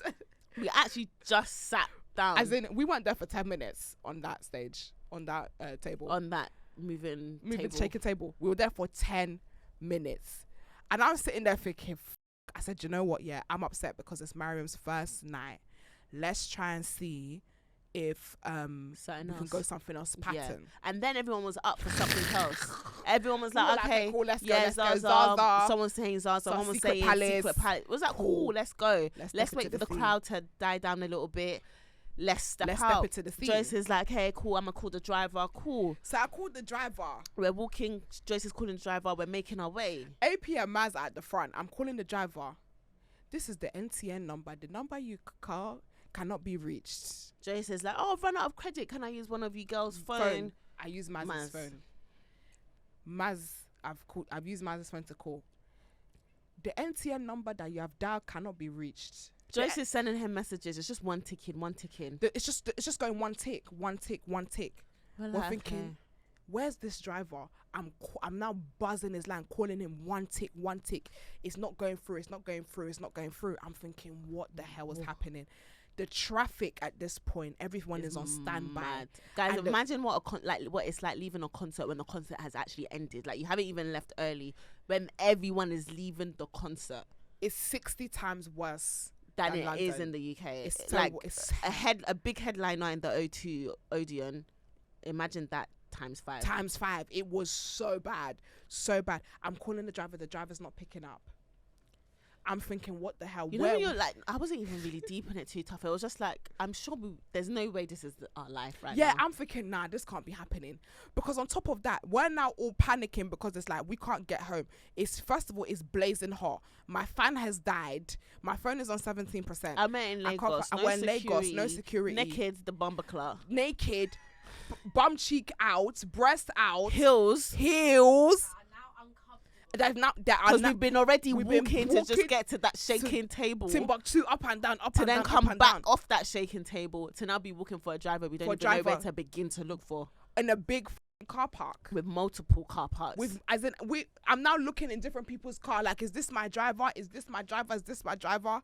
We actually just sat down. As in, we weren't there for 10 minutes on that stage, on that table. On that moving table. shaking table. We were there for 10 minutes. And I was sitting there thinking, I said, you know what? Yeah, I'm upset because it's Mariam's first night. Let's try and see if Something we can else. go something else pattern. And then everyone was up for something else. Everyone was like, We were okay, cool, let's go, yeah, let's go, Zaza. Zaza. Someone's saying Zaza. Someone was Secret saying Palace. Secret Palace. Was that cool? Cool. Let's go. Let's Let's step wait into for the the theme. crowd to die down a little bit. Let's step Let's out. step into the theme. Joyce is like, hey, cool, I'm going to call the driver. Cool. So I called the driver. We're walking. Joyce is calling the driver. We're making our way. AP and Maz are at the front. I'm calling the driver. This is the NTN number. The number you call cannot be reached. Joyce is like, oh, I've run out of credit. Can I use one of you girls' phone? I use Maz's Maz. phone. I've used Maz's phone to call. The NTN number that you have dialed cannot be reached. Joyce is sending him messages. It's just one tick in. It's just going one tick. We're thinking, where's this driver? I'm now buzzing his line, calling him one tick. It's not going through. I'm thinking, what the hell is happening? The traffic at this point, everyone is on standby. Mad. Guys, And imagine what what it's like leaving a concert when the concert has actually ended. Like, you haven't even left early when everyone is leaving the concert. It's 60 times worse Than than it London. is in the UK. It's like terrible. It's a big headliner in the O2 Odeon. Imagine that times 5. times 5. It was so bad. I'm calling the driver. The driver's not picking up. I'm thinking, what the hell? You know, you're like, I wasn't even really deep in it too tough. It was just like, I'm sure there's no way this is our life right now. Yeah, I'm thinking, nah, this can't be happening. Because on top of that, we're now all panicking because it's like, we can't get home. First of all, it's blazing hot. My fan has died. My phone is on 17%. I met in Lagos. We're in Lagos, no security. Naked, the bomber club. Naked, bum cheek out, breast out, Heels. They've now, Because we've been already we've been walking to just walking get to that shaking table. Timbuktu up and down, to then come back off that shaking table to now be looking for a driver we don't even know where to begin to look for. In a big car park. With multiple car parks. I'm now looking in different people's car, like, is this my driver? Is this my driver?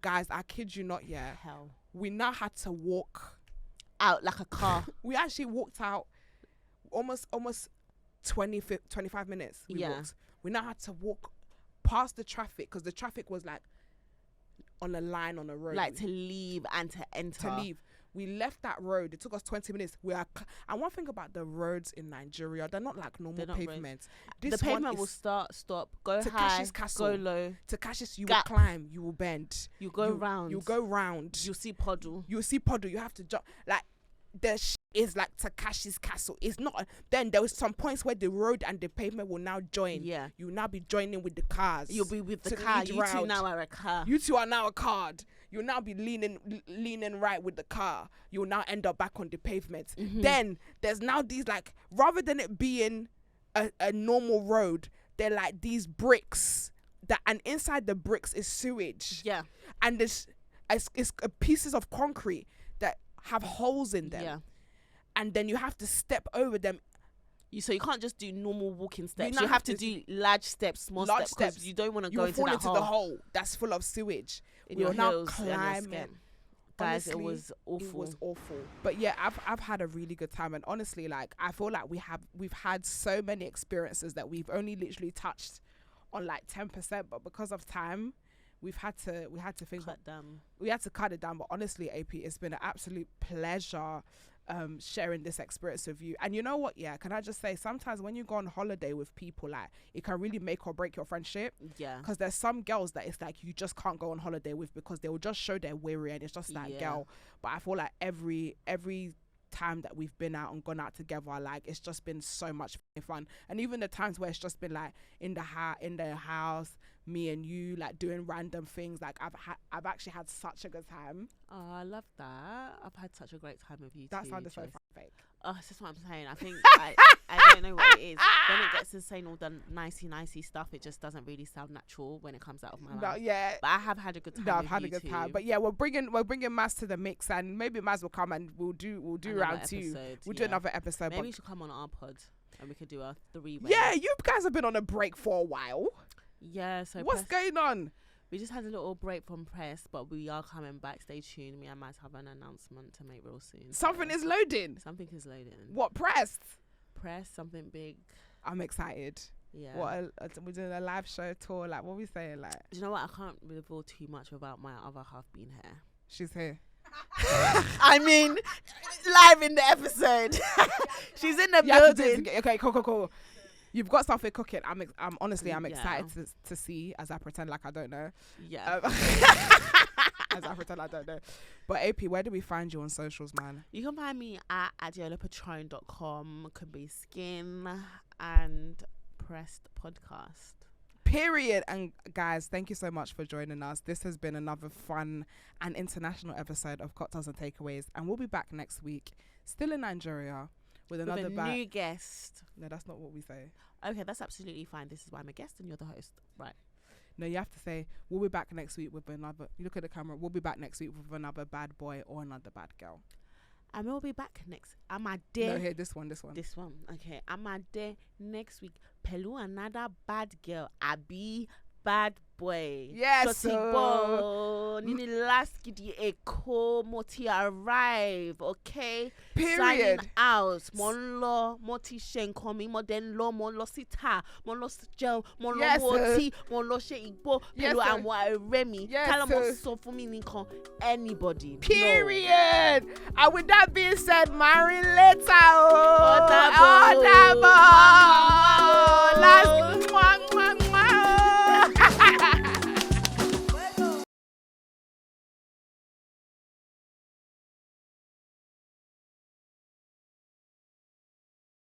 Guys, I kid you not, yeah. Hell. We now had to walk Out like a car. We actually walked out almost 25 minutes. We walked. We now had to walk past the traffic because the traffic was like on a line on a road. Like to leave and to enter. We left that road. It took us 20 minutes. And one thing about the roads in Nigeria, they're not like normal pavements. The pavement will stop, go to high, Kashi's Castle, go low. To Kashi's, you will climb, you will bend. You go round. You'll see puddle. You have to jump. Like, is like Takashi's Castle. It's not. Then there was some points where the road and the pavement will now join. Yeah. You will now be joining with the cars. You'll be with the car. You two now are a car. You two are now a car. You'll now be leaning right with the car. You'll now end up back on the pavement. Mm-hmm. Then there's now these, like, rather than it being a normal road, they're like these bricks and inside the bricks is sewage. Yeah. And it's pieces of concrete that have holes in them. Yeah. And then you have to step over them. So you can't just do normal walking steps. You have to do large steps, small steps. Because you don't want to go into that hole. The hole that's full of sewage. In your heels now climbing. Guys, honestly, it was awful. It was awful. But yeah, I've had a really good time, and honestly, like, I feel like we've had so many experiences that we've only literally touched on like 10%, but because of time, we had to cut it down. But honestly, AP, it's been an absolute pleasure sharing this experience with you. And you know what, yeah, can I just say, sometimes when you go on holiday with people, like, it can really make or break your friendship. Yeah. Because there's some girls that it's like you just can't go on holiday with, because they will just show they're weary, and it's just like, girl. But I feel like every time that we've been out and gone out together, like, it's just been so much fun. And even the times where it's just been like in the house, me and you, like, doing random things, like, I've actually had such a good time. Oh, I love that. I've had such a great time with you. That too, sounded so Joyce. fake. Oh, that's just what I'm saying. I think I don't know what it is. When it gets to saying all the nicey stuff, it just doesn't really sound natural when it comes out of my mouth. No, yeah. But I have had a good time. No, I've with had you a good too. time. But yeah, we're bringing Maz to the mix, and maybe Maz will come and we'll do Another round 2. episode, We'll do another episode. Maybe but you should come on our pod and we could do a 3-way. yeah, you guys have been on a break for a while. Yeah. So What's going on? We just had a little break from press, but we are coming back. Stay tuned. Me and Matt have an announcement to make real soon. Something is loading. Something is loading. What pressed? Press, something big. I'm excited. Yeah. We're doing a live show tour. Like, what are we saying? Like, Do you know what? I can't reveal too much without my other half being here. she's here. I mean, live in the episode. She's in the You have to do it building. together. Okay, cool. You've got something cooking. I'm honestly, I'm Yeah. excited to see, as I pretend like I don't know. Yeah. As I pretend I don't know. But AP, where do we find you on socials, man? You can find me at adeolapatronne.com. Could be Skin and Pressed Podcast. Period. And guys, thank you so much for joining us. This has been another fun and international episode of Cocktails and Takeaways, and we'll be back next week, still in Nigeria, with another With a new guest. No, that's not what we say. Okay, that's absolutely fine. This is why I'm a guest and you're the host. Right. No, you have to say we'll be back next week with another. You look at the camera. We'll be back next week with another bad boy or another bad girl. And we'll be back next. I'm a day. No, here, this one. This one. Okay. I'm a day next week. Pelu another bad girl. Abi bad boy. Yes, so Nini last gidi eko moti arrive. Okay. Period. Signing out. Mon lo moti shen komi moden lo mon lo sita mon lo gel mon lo Yes, moti mon lo she igbo Yes, pelu sir. and wa remi. Yes, Tell sir. them so for me nikan anybody. Period. And with that being said, marry later. Odabo. Odabo. Last one.